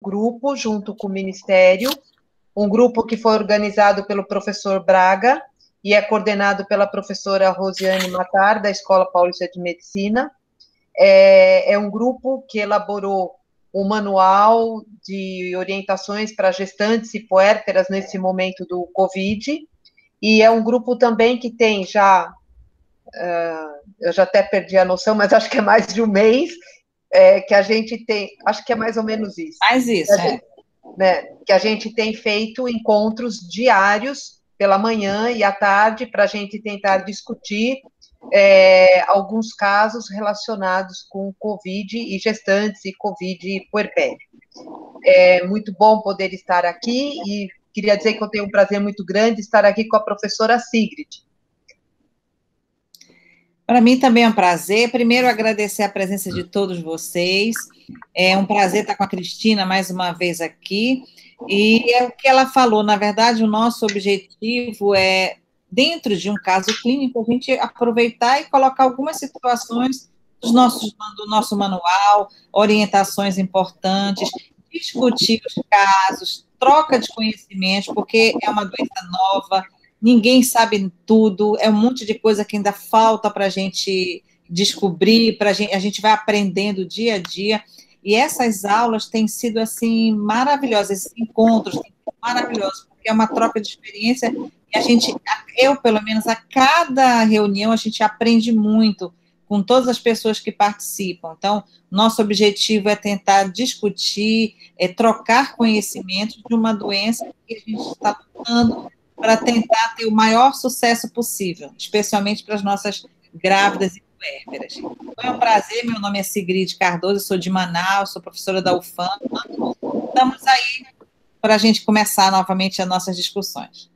grupo junto com o Ministério, um grupo que foi organizado pelo professor Braga e é coordenado pela professora Rosiane Matar, da Escola Paulista de Medicina. É um grupo que elaborou o manual de orientações para gestantes e puérperas nesse momento do Covid, e é um grupo também que tem já, eu já até perdi a noção, mas acho que é mais de um mês, que a gente tem, acho que é mais ou menos isso. Mais isso, que a gente tem feito encontros diários pela manhã e à tarde para a gente tentar discutir alguns casos relacionados com Covid e gestantes e Covid e puerpério. É muito bom poder estar aqui e queria dizer que eu tenho um prazer muito grande estar aqui com a professora Sigrid. Para mim também é um prazer. Primeiro, agradecer a presença de todos vocês. É um prazer estar com a Cristina mais uma vez aqui. E é o que ela falou, na verdade, o nosso objetivo é, dentro de um caso clínico, a gente aproveitar e colocar algumas situações do nosso manual, orientações importantes, discutir os casos, troca de conhecimentos, porque é uma doença nova, ninguém sabe tudo, é um monte de coisa que ainda falta para a gente descobrir, a gente vai aprendendo dia a dia, e essas aulas têm sido, assim, maravilhosas, esses encontros têm sido maravilhosos, porque é uma troca de experiência, e eu, pelo menos, a cada reunião, a gente aprende muito com todas as pessoas que participam. Então, nosso objetivo é tentar discutir, trocar conhecimentos de uma doença que a gente está lutando para tentar ter o maior sucesso possível, especialmente para as nossas grávidas e puérperas. Foi um prazer, meu nome é Sigrid Cardoso, eu sou de Manaus, sou professora da UFAM. Estamos aí para a gente começar novamente as nossas discussões.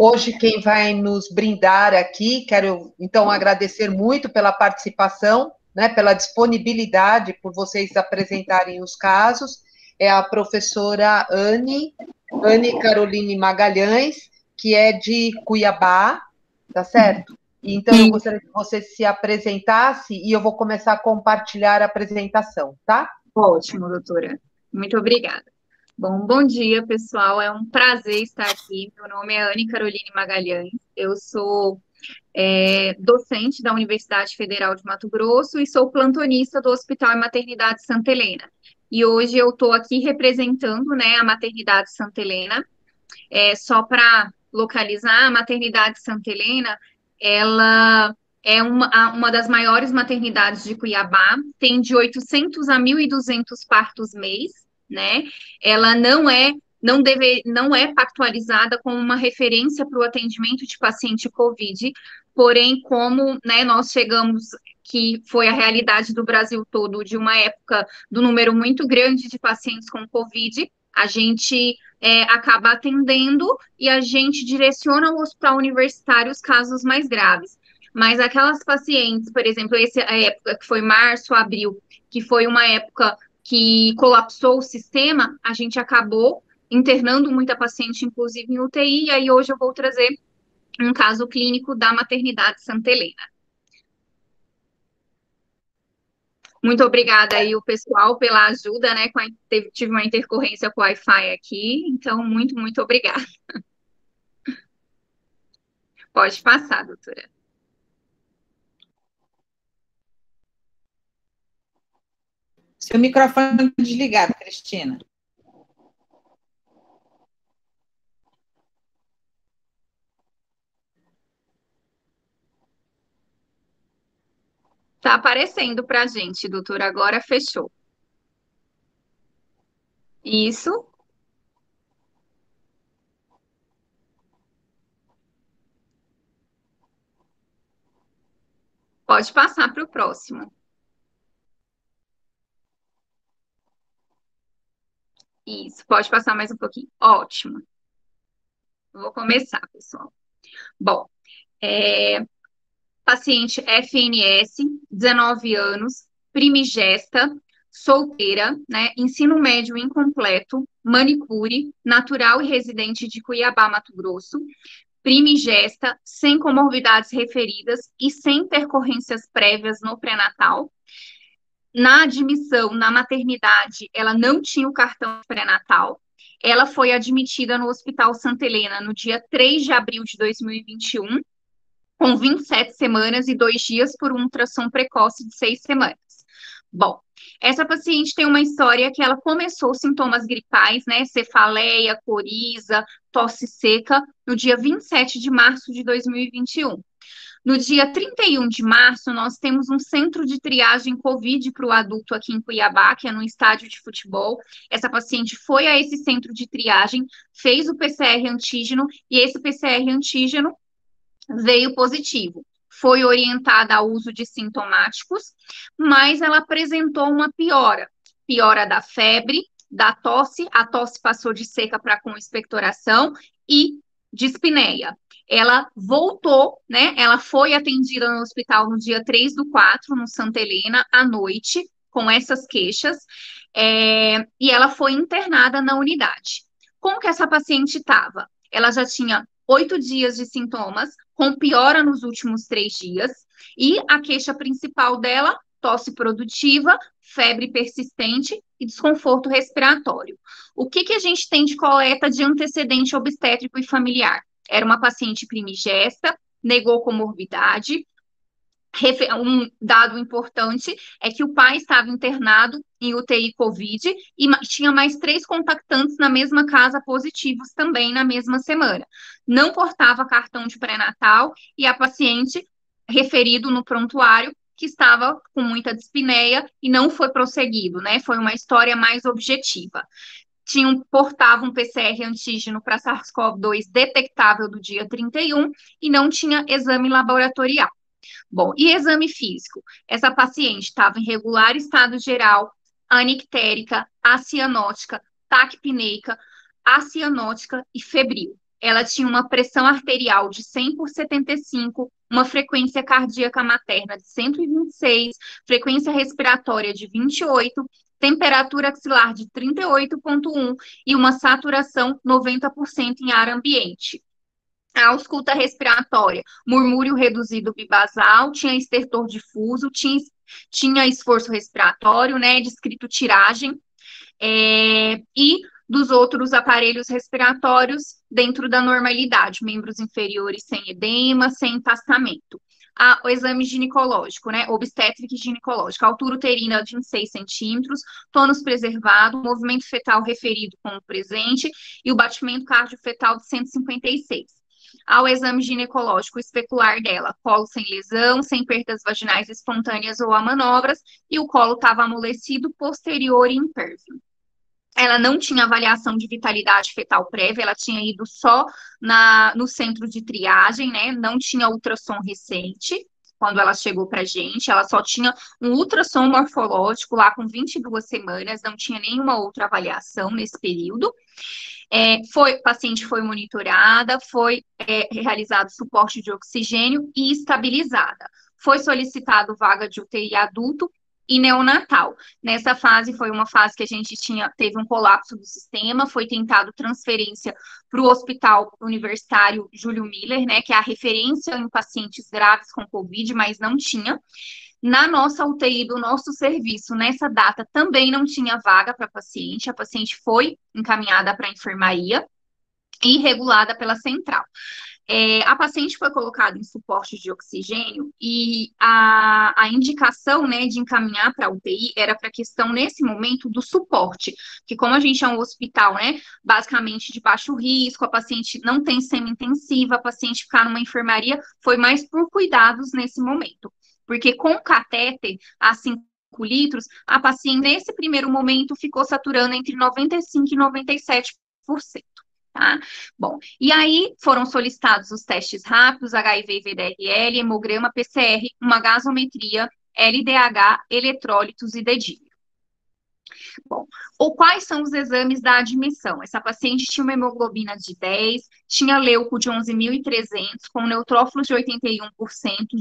Hoje, quem vai nos brindar aqui, quero, então, agradecer muito pela participação, né, pela disponibilidade, por vocês apresentarem os casos, é a professora Anne Caroline Magalhães, que é de Cuiabá, tá certo? Então, eu gostaria que você se apresentasse e eu vou começar a compartilhar a apresentação, tá? Ótimo, doutora. Muito obrigada. Bom dia, pessoal. É um prazer estar aqui. Meu nome é Anne Caroline Magalhães. Eu sou docente da Universidade Federal de Mato Grosso e sou plantonista do Hospital e Maternidade Santa Helena. E hoje eu estou aqui representando, né, a Maternidade Santa Helena. Só para localizar, a Maternidade Santa Helena, ela é uma das maiores maternidades de Cuiabá, tem de 800 a 1.200 partos mês, né? Ela não é pactualizada como uma referência para o atendimento de paciente COVID, porém, como, né, nós chegamos, que foi a realidade do Brasil todo, de uma época do número muito grande de pacientes com COVID, a gente acaba atendendo e a gente direciona ao hospital universitário os casos mais graves. Mas aquelas pacientes, por exemplo, a época que foi março, abril, que foi uma época que colapsou o sistema, a gente acabou internando muita paciente, inclusive em UTI, e aí hoje eu vou trazer um caso clínico da maternidade Santa Helena. Muito obrigada aí o pessoal pela ajuda, né? Tive uma intercorrência com o Wi-Fi aqui, então muito obrigada. Pode passar, doutora. Seu microfone está desligado, Cristina. Está aparecendo para a gente, doutora. Agora fechou. Isso. Pode passar para o próximo. Isso, pode passar mais um pouquinho. Ótimo. Vou começar, pessoal. Bom, paciente FNS, 19 anos, primigesta, solteira, né? Ensino médio incompleto, manicure, natural e residente de Cuiabá, Mato Grosso, primigesta, sem comorbidades referidas e sem intercorrências prévias no pré-natal. Na admissão, na maternidade, ela não tinha o cartão pré-natal. Ela foi admitida no Hospital Santa Helena no dia 3 de abril de 2021, com 27 semanas e 2 dias por um ultrassom precoce de 6 semanas. Bom, essa paciente tem uma história que ela começou sintomas gripais, né, cefaleia, coriza, tosse seca, no dia 27 de março de 2021. No dia 31 de março, nós temos um centro de triagem COVID para o adulto aqui em Cuiabá, que é no estádio de futebol. Essa paciente foi a esse centro de triagem, fez o PCR antígeno, e esse PCR antígeno veio positivo. Foi orientada ao uso de sintomáticos, mas ela apresentou uma piora da febre, da tosse, a tosse passou de seca para com expectoração e dispneia. Ela voltou, né? Ela foi atendida no hospital no dia 3/4, no Santa Helena, à noite, com essas queixas, e ela foi internada na unidade. Como que essa paciente estava? Ela já tinha 8 dias de sintomas, com piora nos últimos 3 dias, e a queixa principal dela, tosse produtiva, febre persistente e desconforto respiratório. O que a gente tem de coleta de antecedente obstétrico e familiar? Era uma paciente primigesta, negou comorbidade. Um dado importante é que o pai estava internado em UTI Covid e tinha mais 3 contactantes na mesma casa positivos também na mesma semana. Não portava cartão de pré-natal e a paciente referido no prontuário que estava com muita dispneia e não foi prosseguido, né? Foi uma história mais objetiva. Portava um PCR antígeno para SARS-CoV-2 detectável do dia 31 e não tinha exame laboratorial. Bom, e exame físico? Essa paciente estava em regular estado geral, anictérica, acianótica, taquipneica, acianótica e febril. Ela tinha uma pressão arterial de 100/75, uma frequência cardíaca materna de 126, frequência respiratória de 28, temperatura axilar de 38,1 e uma saturação 90% em ar ambiente. A ausculta respiratória, murmúrio reduzido bibasal, tinha estertor difuso, tinha esforço respiratório, né, descrito tiragem, e dos outros aparelhos respiratórios dentro da normalidade, membros inferiores sem edema, sem empastamento. O exame ginecológico, né, obstétrico e ginecológico, altura uterina de 26 centímetros, tônus preservado, movimento fetal referido como presente e o batimento cardiofetal de 156. Ao exame ginecológico especular dela, colo sem lesão, sem perdas vaginais espontâneas ou a manobras, e o colo estava amolecido, posterior e impervio. Ela não tinha avaliação de vitalidade fetal prévia, ela tinha ido só no centro de triagem, né? Não tinha ultrassom recente quando ela chegou para a gente, ela só tinha um ultrassom morfológico lá com 22 semanas, não tinha nenhuma outra avaliação nesse período. A paciente foi monitorada, foi realizado suporte de oxigênio e estabilizada. Foi solicitado vaga de UTI adulto e neonatal. Nessa fase, foi uma fase que a gente teve um colapso do sistema, foi tentado transferência para o Hospital Universitário Júlio Miller, né, que é a referência em pacientes graves com Covid, mas não tinha. Na nossa UTI do nosso serviço, nessa data, também não tinha vaga para paciente, a paciente foi encaminhada para a enfermaria e regulada pela central. A paciente foi colocada em suporte de oxigênio e a indicação, né, de encaminhar para a UTI era para a questão, nesse momento, do suporte, que como a gente é um hospital, né, basicamente de baixo risco, a paciente não tem semi-intensiva, a paciente ficar numa enfermaria, foi mais por cuidados nesse momento. Porque com o catéter, a 5 litros, a paciente, nesse primeiro momento, ficou saturando entre 95% e 97%. Tá? Bom, e aí foram solicitados os testes rápidos, HIV e VDRL, hemograma, PCR, uma gasometria, LDH, eletrólitos e dedímero. Bom, quais são os exames da admissão? Essa paciente tinha uma hemoglobina de 10, tinha leuco de 11.300, com neutrófilos de 81%,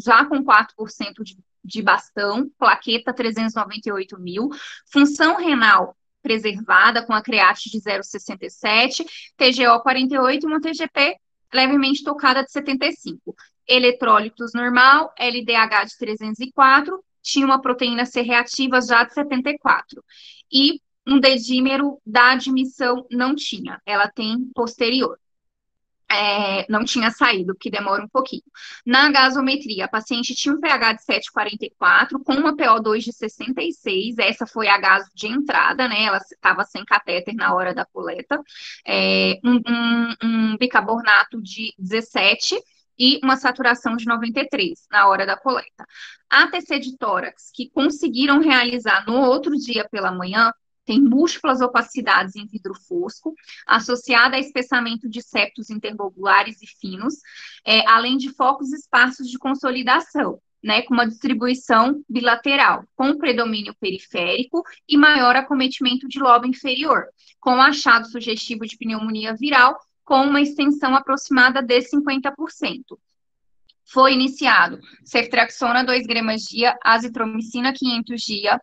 já com 4% de bastão, plaqueta 398.000, função renal preservada, com a create de 0,67, TGO 48 e uma TGP levemente tocada de 75. Eletrólitos normal, LDH de 304, tinha uma proteína C reativa já de 74. E um dedímero da admissão não tinha, ela tem posterior. Não tinha saído, que demora um pouquinho. Na gasometria, a paciente tinha um pH de 7,44, com uma PO2 de 66, essa foi a gaso de entrada, né, ela estava sem catéter na hora da coleta, um bicarbonato de 17 e uma saturação de 93 na hora da coleta. A TC de tórax, que conseguiram realizar no outro dia pela manhã, tem múltiplas opacidades em vidro fosco, associada a espessamento de septos interlobulares e finos, além de focos esparsos de consolidação, né, com uma distribuição bilateral, com predomínio periférico e maior acometimento de lobo inferior, com achado sugestivo de pneumonia viral, com uma extensão aproximada de 50%. Foi iniciado ceftriaxona 2 gramas dia, azitromicina 500 dia,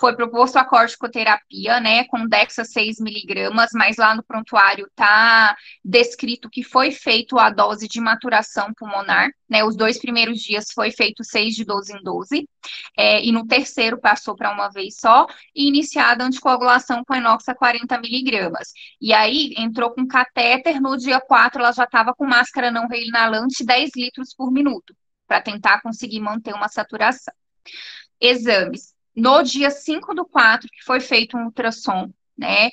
foi proposto a corticoterapia, né, com Dexa 6 miligramas, mas lá no prontuário está descrito que foi feito a dose de maturação pulmonar, né, os 2 primeiros dias foi feito 6 de 12 em 12, e no terceiro passou para uma vez só, e iniciada a anticoagulação com enoxa 40 miligramas. E aí entrou com catéter, no dia 4 ela já estava com máscara não reinalante 10 litros por minuto, para tentar conseguir manter uma saturação. Exames. No dia 5/4, que foi feito um ultrassom, né,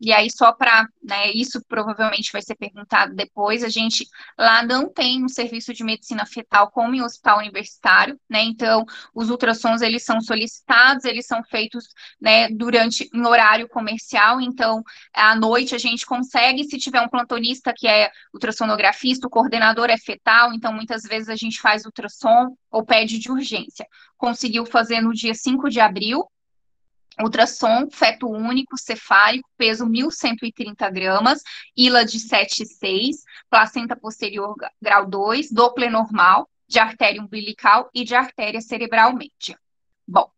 e aí só para, né, isso provavelmente vai ser perguntado depois, a gente lá não tem um serviço de medicina fetal como em hospital universitário, né, então os ultrassons, eles são solicitados, eles são feitos, né, em horário comercial, então à noite a gente consegue, se tiver um plantonista que é ultrassonografista, o coordenador é fetal, então muitas vezes a gente faz ultrassom ou pede de urgência. Conseguiu fazer no dia 5 de abril, ultrassom, feto único, cefálico, peso 1.130 gramas, ILA de 7,6, placenta posterior grau 2, Doppler normal, de artéria umbilical e de artéria cerebral média. Bom,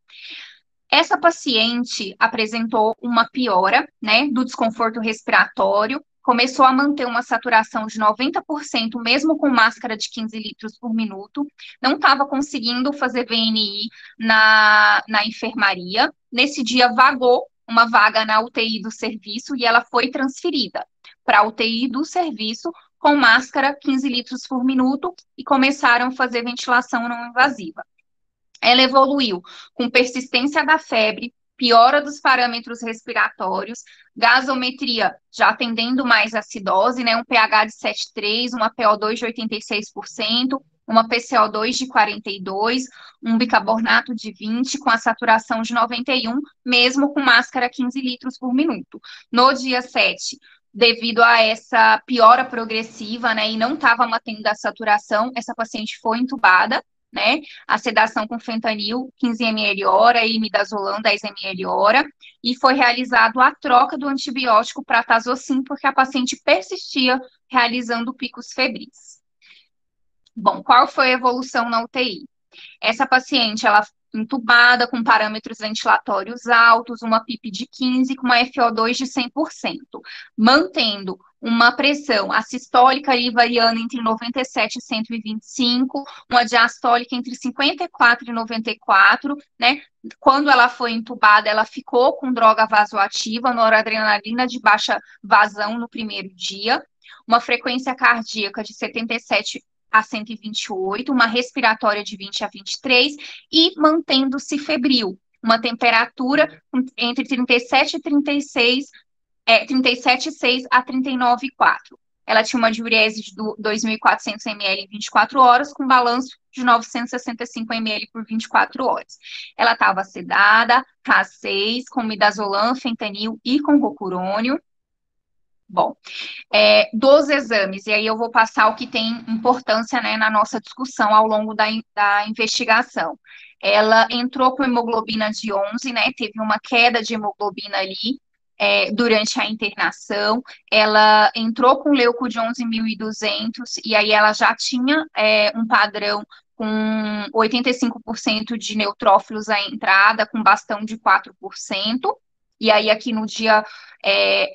essa paciente apresentou uma piora, né, do desconforto respiratório, começou a manter uma saturação de 90%, mesmo com máscara de 15 litros por minuto, não estava conseguindo fazer VNI na enfermaria. Nesse dia, vagou uma vaga na UTI do serviço e ela foi transferida para a UTI do serviço com máscara 15 litros por minuto e começaram a fazer ventilação não invasiva. Ela evoluiu com persistência da febre, piora dos parâmetros respiratórios, gasometria já atendendo mais acidose, né, um pH de 7,3, uma PO2 de 86%, uma PCO2 de 42, um bicarbonato de 20, com a saturação de 91, mesmo com máscara 15 litros por minuto. No dia 7, devido a essa piora progressiva, né, e não estava mantendo a saturação, essa paciente foi entubada, né, a sedação com fentanil, 15 ml hora, e midazolam, 10 ml hora, e foi realizado a troca do antibiótico para tazocin, porque a paciente persistia realizando picos febris. Bom, qual foi a evolução na UTI? Essa paciente, ela entubada, com parâmetros ventilatórios altos, uma PIP de 15, com uma FO2 de 100%, mantendo uma pressão assistólica ali variando entre 97 e 125, uma diastólica entre 54 e 94, né? Quando ela foi entubada, ela ficou com droga vasoativa, noradrenalina de baixa vazão no primeiro dia, uma frequência cardíaca de 77 a 128, uma respiratória de 20 a 23 e mantendo-se febril, uma temperatura entre 37 e 36, 37,6 a 39,4. Ela tinha uma diurese de 2.400 ml em 24 horas, com balanço de 965 ml por 24 horas. Ela estava sedada, K6, com midazolam, fentanil e com rocurônio. Bom, dos exames, e aí eu vou passar o que tem importância, né, na nossa discussão ao longo da investigação. Ela entrou com hemoglobina de 11, né, teve uma queda de hemoglobina ali durante a internação, ela entrou com leuco de 11.200, e aí ela já tinha um padrão com 85% de neutrófilos à entrada, com bastão de 4%, E aí, aqui no dia,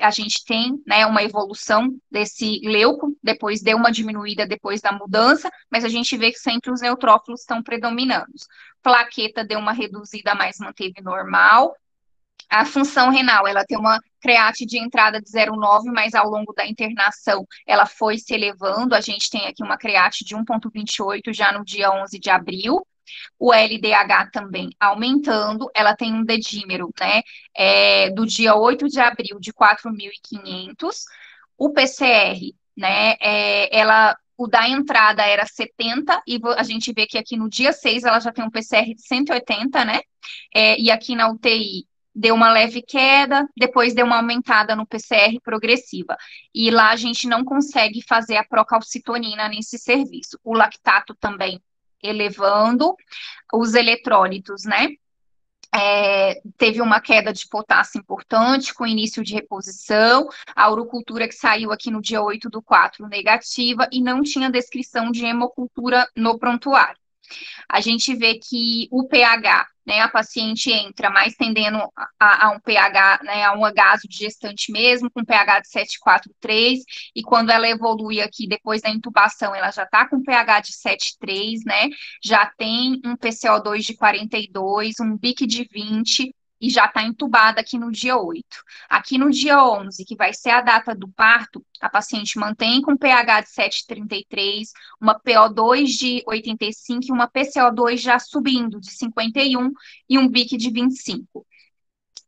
a gente tem, né, uma evolução desse leuco, depois deu uma diminuída depois da mudança, mas a gente vê que sempre os neutrófilos estão predominando. Plaqueta deu uma reduzida, mas manteve normal. A função renal, ela tem uma create de entrada de 0,9, mas ao longo da internação ela foi se elevando. A gente tem aqui uma create de 1,28 já no dia 11 de abril. O LDH também aumentando, ela tem um dedímero, né, do dia 8 de abril de 4.500. O PCR, né, o da entrada era 70, e a gente vê que aqui no dia 6 ela já tem um PCR de 180, né, e aqui na UTI deu uma leve queda, depois deu uma aumentada no PCR progressiva. E lá a gente não consegue fazer a procalcitonina nesse serviço. O lactato também elevando, os eletrólitos, né? Teve uma queda de potássio importante, com início de reposição, a urocultura que saiu aqui no dia 8/4 negativa, e não tinha descrição de hemocultura no prontuário. A gente vê que o pH, né, a paciente entra mais tendendo a um pH, né, a um agaso de gestante mesmo, com pH de 7,43, e quando ela evolui aqui depois da intubação, ela já está com pH de 7,3, né, já tem um PCO2 de 42, um BIC de 20, e já está entubada aqui no dia 8. Aqui no dia 11, que vai ser a data do parto, a paciente mantém com pH de 7,33, uma PO2 de 85 e uma PCO2 já subindo de 51 e um BIC de 25.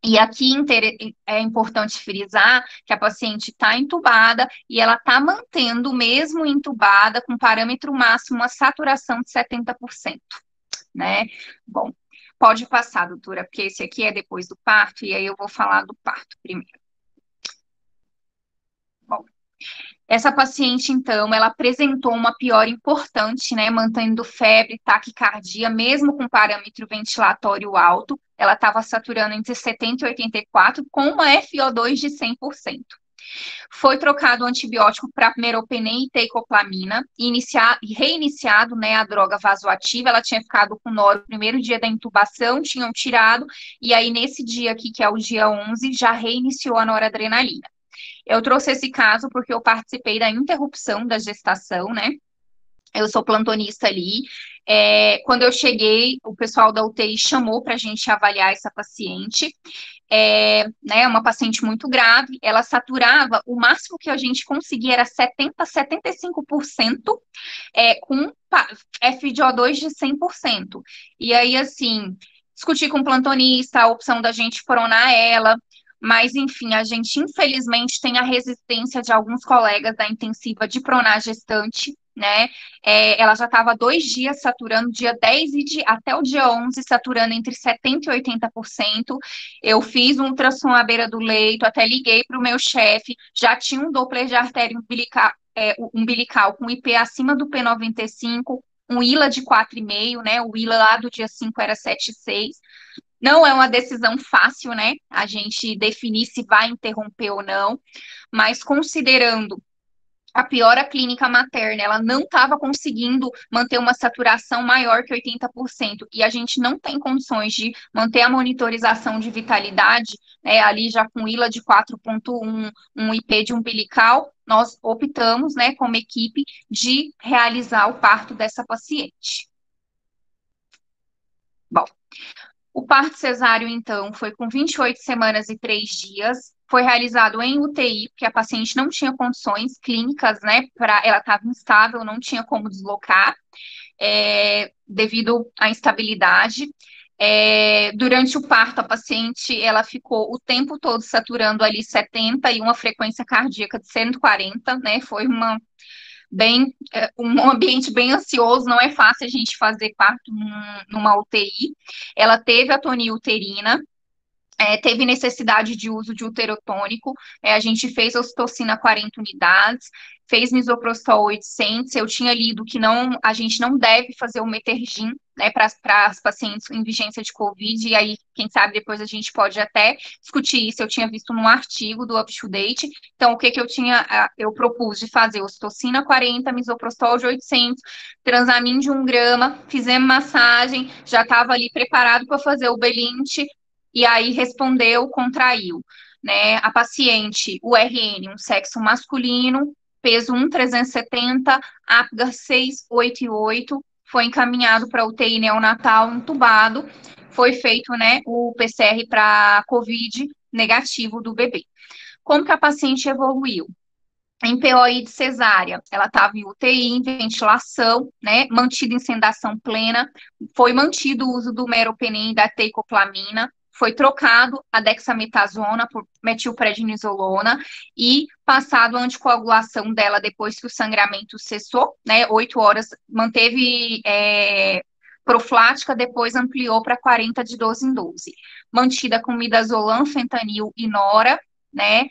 E aqui é importante frisar que a paciente está entubada e ela está mantendo, mesmo entubada, com parâmetro máximo, uma saturação de 70%, né? Bom, pode passar, doutora, porque esse aqui é depois do parto, e aí eu vou falar do parto primeiro. Bom, essa paciente, então, ela apresentou uma piora importante, né, mantendo febre, taquicardia, mesmo com parâmetro ventilatório alto, ela estava saturando entre 70 e 84, com uma FO2 de 100%. Foi trocado o antibiótico para meropenem e teicoplamina, e reiniciado, né, a droga vasoativa. Ela tinha ficado com noro no primeiro dia da intubação, tinham tirado, e aí nesse dia aqui, que é o dia 11, já reiniciou a noradrenalina. Eu trouxe esse caso porque eu participei da interrupção da gestação, né? Eu sou plantonista ali. Quando eu cheguei, o pessoal da UTI chamou para a gente avaliar essa paciente. Né, uma paciente muito grave, ela saturava, o máximo que a gente conseguia era 70, 75%, com FiO2 de 100%. E aí, assim, discuti com o plantonista a opção da gente pronar ela, mas, enfim, a gente, infelizmente, tem a resistência de alguns colegas da intensiva de pronar gestante, né? Ela já estava 2 dias saturando, dia 10 até o dia 11, saturando entre 70% e 80%. Eu fiz um ultrassom à beira do leito, até liguei para o meu chefe, já tinha um Doppler de artéria umbilical com IP acima do P95, um ILA de 4,5, né? O ILA lá do dia 5 era 7,6. Não é uma decisão fácil, né? A gente definir se vai interromper ou não, mas considerando a piora clínica materna, ela não estava conseguindo manter uma saturação maior que 80%, e a gente não tem condições de manter a monitorização de vitalidade, né, ali já com ILA de 4,1, um IP de umbilical, nós optamos, né, como equipe, de realizar o parto dessa paciente. Bom, o parto cesáreo, então, foi com 28 semanas e 3 dias, foi realizado em UTI, porque a paciente não tinha condições clínicas, né, ela estava instável, não tinha como deslocar, devido à instabilidade. Durante o parto, a paciente, ela ficou o tempo todo saturando ali 70 e uma frequência cardíaca de 140, né, foi um ambiente bem ansioso, não é fácil a gente fazer parto numa UTI. Ela teve atonia uterina, teve necessidade de uso de uterotônico, a gente fez ocitocina 40 unidades, fez misoprostol 800, eu tinha lido que a gente não deve fazer o metergin, né, para as pacientes em vigência de Covid, e aí, quem sabe, depois a gente pode até discutir isso, eu tinha visto num artigo do UpToDate, então, o que eu propus de fazer ocitocina 40, misoprostol de 800, transamin de 1 grama, fizemos massagem, já estava ali preparado para fazer o belinte, e aí respondeu, contraiu, né? A paciente, URN, um sexo masculino, peso 1,370, Apgar 688, foi encaminhado para UTI neonatal, entubado, foi feito, né, o PCR para COVID negativo do bebê. Como que a paciente evoluiu? Em POI de cesárea, ela estava em UTI, em ventilação, né, mantida em sedação plena, foi mantido o uso do meropenem e da teicoplamina, foi trocado a dexametasona por metilprednisolona e passado a anticoagulação dela depois que o sangramento cessou, né, 8 horas, manteve profilática, depois ampliou para 40 de 12 em 12. Mantida com midazolam, fentanil e nora, né,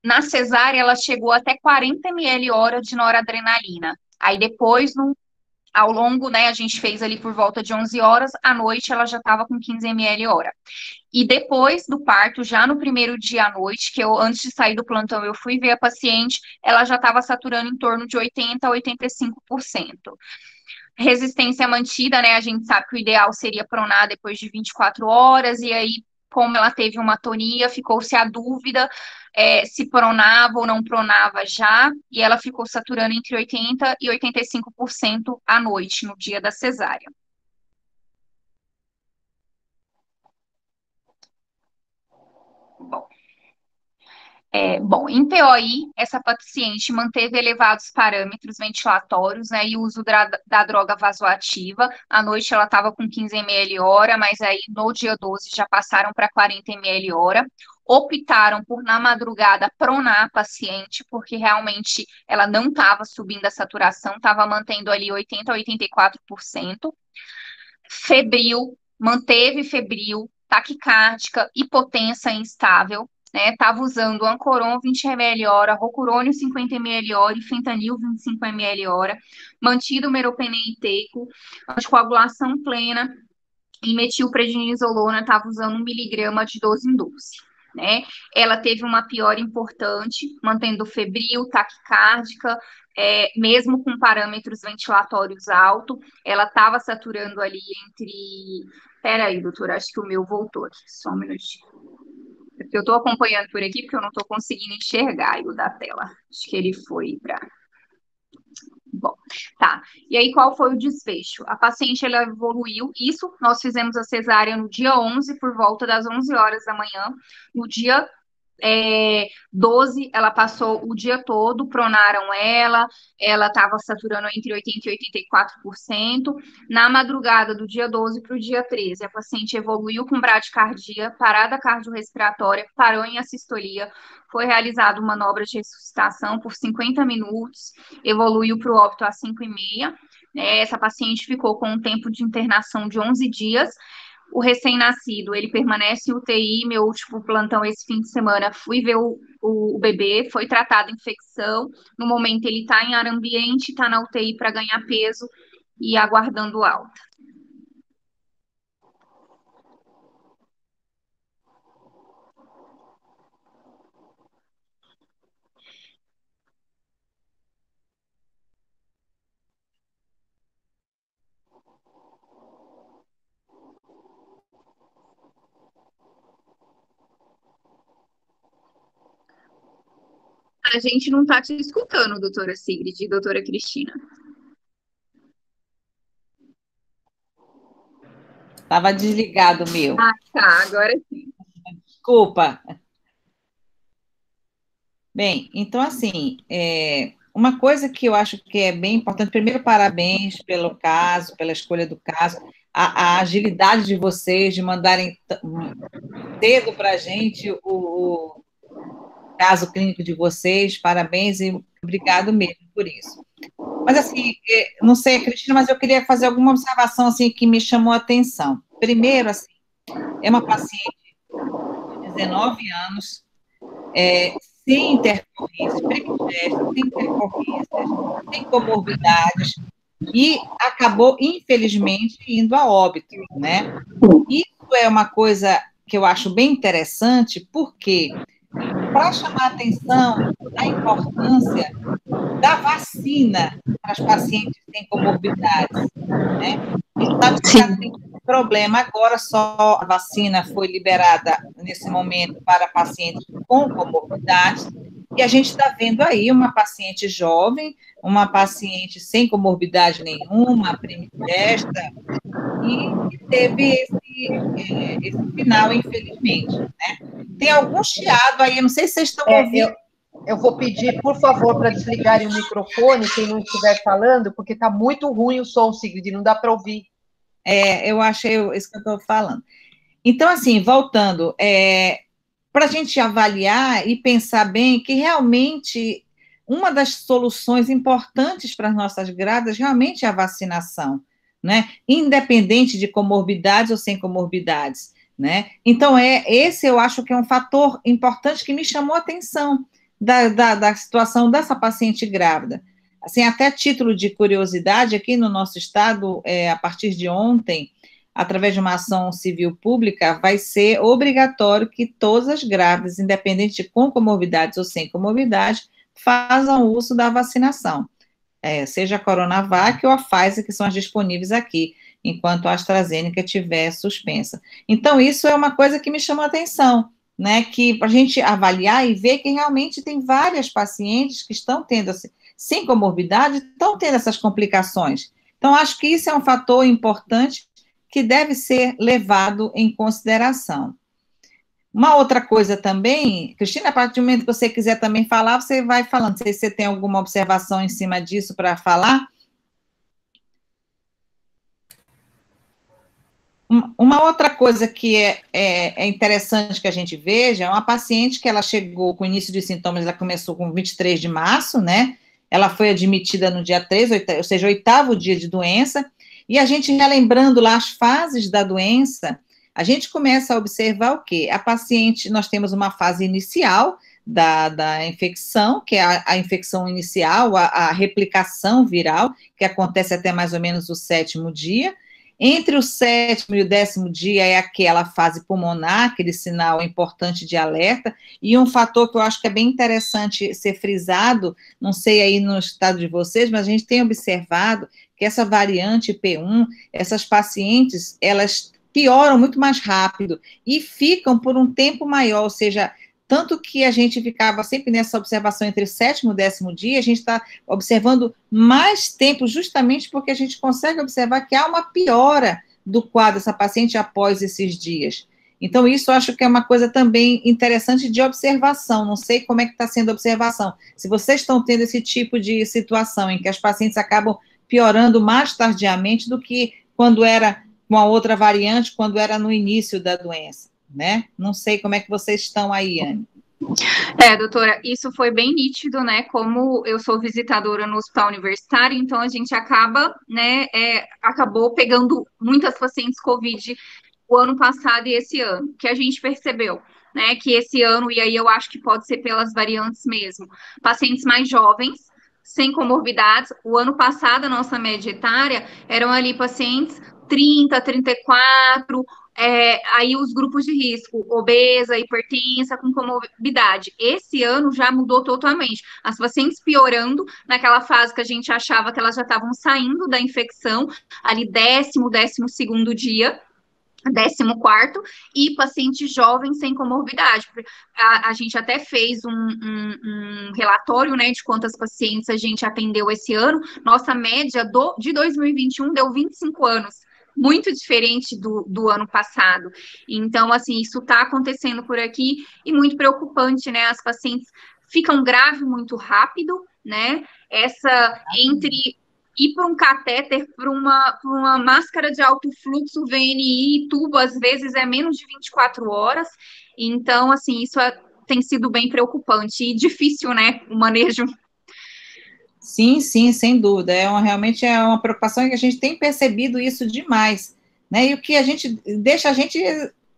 na cesárea, ela chegou até 40 ml hora de noradrenalina. Aí depois, ao longo, né, a gente fez ali por volta de 11 horas, à noite ela já estava com 15 ml hora. E depois do parto, já no primeiro dia à noite, que eu, antes de sair do plantão, eu fui ver a paciente, ela já estava saturando em torno de 80% a 85%. Resistência mantida, né, a gente sabe que o ideal seria pronar depois de 24 horas, e aí, como ela teve uma atonia, ficou-se a dúvida se pronava ou não pronava já, e ela ficou saturando entre 80% e 85% à noite, no dia da cesárea. Bom, em POI, essa paciente manteve elevados parâmetros ventilatórios, né, e o uso da droga vasoativa. À noite ela estava com 15 ml hora, mas aí no dia 12 já passaram para 40 ml hora. Optaram por, na madrugada, pronar a paciente, porque realmente ela não estava subindo a saturação, estava mantendo ali 80% a 84%. Febril, manteve febril, taquicárdica, hipotensa instável, né? Estava usando Ancoron 20 ml hora, Rocurônio 50 ml hora e Fentanil 25 ml hora, mantido meropenem e teico, anticoagulação plena e metilprednisolona estava usando 1 miligrama de 12 em 12. Né? Ela teve uma piora importante, mantendo febril, taquicárdica, mesmo com parâmetros ventilatórios altos, ela estava saturando ali entre... Peraí, doutora, acho que o meu voltou aqui, só um minutinho. Eu estou acompanhando por aqui porque eu não estou conseguindo enxergar o da tela. Acho que ele foi para... Bom, tá. E aí, qual foi o desfecho? A paciente, ela evoluiu. Isso, nós fizemos a cesárea no dia 11, por volta das 11 horas da manhã. No dia 12, ela passou o dia todo, pronaram ela estava saturando entre 80% e 84%. Na madrugada do dia 12 para o dia 13, a paciente evoluiu com bradicardia, parada cardiorrespiratória, parou em assistolia, foi realizada uma manobra de ressuscitação por 50 minutos, evoluiu para o óbito às 5h30. Essa paciente ficou com um tempo de internação de 11 dias. O recém-nascido, ele permanece em UTI, meu último plantão esse fim de semana, fui ver o bebê, foi tratado infecção, no momento ele está em ar ambiente, está na UTI para ganhar peso e aguardando alta. A gente não está te escutando, doutora Sigrid e doutora Cristina. Estava desligado o meu. Ah, tá, agora sim. Desculpa. Bem, então, assim, uma coisa que eu acho que é bem importante, primeiro, parabéns pelo caso, pela escolha do caso, a agilidade de vocês de mandarem cedo para a gente o caso clínico de vocês, parabéns e obrigado mesmo por isso. Mas, assim, não sei, Cristina, mas eu queria fazer alguma observação, assim, que me chamou a atenção. Primeiro, assim, é uma paciente de 19 anos, sem intercorrências, sem intercorrências, sem comorbidades, e acabou, infelizmente, indo a óbito, né? Isso é uma coisa que eu acho bem interessante, porque para chamar a atenção da importância da vacina para as pacientes sem comorbidades, né? A gente sabe que problema agora, só a vacina foi liberada nesse momento para pacientes com comorbidades, e a gente está vendo aí uma paciente jovem, uma paciente sem comorbidade nenhuma, primigesta, e que teve esse final, infelizmente, né? Tem algum chiado aí, eu não sei se vocês estão ouvindo. Eu vou pedir, por favor, para desligarem o microfone, quem não estiver falando, porque está muito ruim o som, Sigrid, não dá para ouvir. Eu achei isso que eu estou falando. Então, assim, voltando, para a gente avaliar e pensar bem que realmente uma das soluções importantes para as nossas grávidas realmente é a vacinação, né? Independente de comorbidades ou sem comorbidades, né? Então, esse eu acho que é um fator importante que me chamou a atenção da situação dessa paciente grávida. Assim, até título de curiosidade, aqui no nosso estado, a partir de ontem, através de uma ação civil pública, vai ser obrigatório que todas as grávidas, independente de com comorbidades ou sem comorbidade, façam uso da vacinação, seja a Coronavac ou a Pfizer, que são as disponíveis aqui, enquanto a AstraZeneca estiver suspensa. Então, isso é uma coisa que me chamou a atenção, né, que para a gente avaliar e ver que realmente tem várias pacientes que estão tendo, assim, sem comorbidade, estão tendo essas complicações. Então, acho que isso é um fator importante que deve ser levado em consideração. Uma outra coisa também, Cristina, a partir do momento que você quiser também falar, você vai falando. Não sei se você tem alguma observação em cima disso para falar. Uma outra coisa que é interessante que a gente veja é uma paciente que ela chegou com o início de sintomas, ela começou com 23 de março, né? Ela foi admitida no dia 3, ou seja, 8º dia de doença, e a gente relembrando lá as fases da doença, a gente começa a observar o quê? A paciente, nós temos uma fase inicial da infecção, que é a infecção inicial, a replicação viral, que acontece até mais ou menos o 7º dia. Entre o 7º e o 10º dia é aquela fase pulmonar, aquele sinal importante de alerta, e um fator que eu acho que é bem interessante ser frisado, não sei aí no estado de vocês, mas a gente tem observado que essa variante P1, essas pacientes, elas pioram muito mais rápido e ficam por um tempo maior, ou seja, tanto que a gente ficava sempre nessa observação entre o 7º e o 10º dia, a gente está observando mais tempo, justamente porque a gente consegue observar que há uma piora do quadro dessa paciente após esses dias. Então, isso eu acho que é uma coisa também interessante de observação. Não sei como é que está sendo a observação. Se vocês estão tendo esse tipo de situação em que as pacientes acabam piorando mais tardiamente do que quando era com a outra variante, quando era no início da doença, né? Não sei como é que vocês estão aí, Anne. Doutora, isso foi bem nítido, né? Como eu sou visitadora no hospital universitário, então a gente acaba, né, acabou pegando muitas pacientes COVID o ano passado e esse ano, que a gente percebeu, né, que esse ano, e aí eu acho que pode ser pelas variantes mesmo, pacientes mais jovens, sem comorbidades. O ano passado, a nossa média etária eram ali pacientes 30, 34, aí os grupos de risco, obesa, hipertensa, com comorbidade. Esse ano já mudou totalmente. As pacientes piorando naquela fase que a gente achava que elas já estavam saindo da infecção, ali 10º dia, 14º, e paciente jovem sem comorbidade. A gente até fez um relatório, né, de quantas pacientes a gente atendeu esse ano. Nossa média de 2021 deu 25 anos, muito diferente do ano passado. Então, assim, isso está acontecendo por aqui e muito preocupante, né? As pacientes ficam graves muito rápido, né? Entre ir para um catéter, para uma máscara de alto fluxo, VNI, tubo, às vezes é menos de 24 horas. Então, assim, isso tem sido bem preocupante e difícil, né, o manejo. Sim, sem dúvida. Realmente é uma preocupação que a gente tem percebido isso demais, né? E o que deixa a gente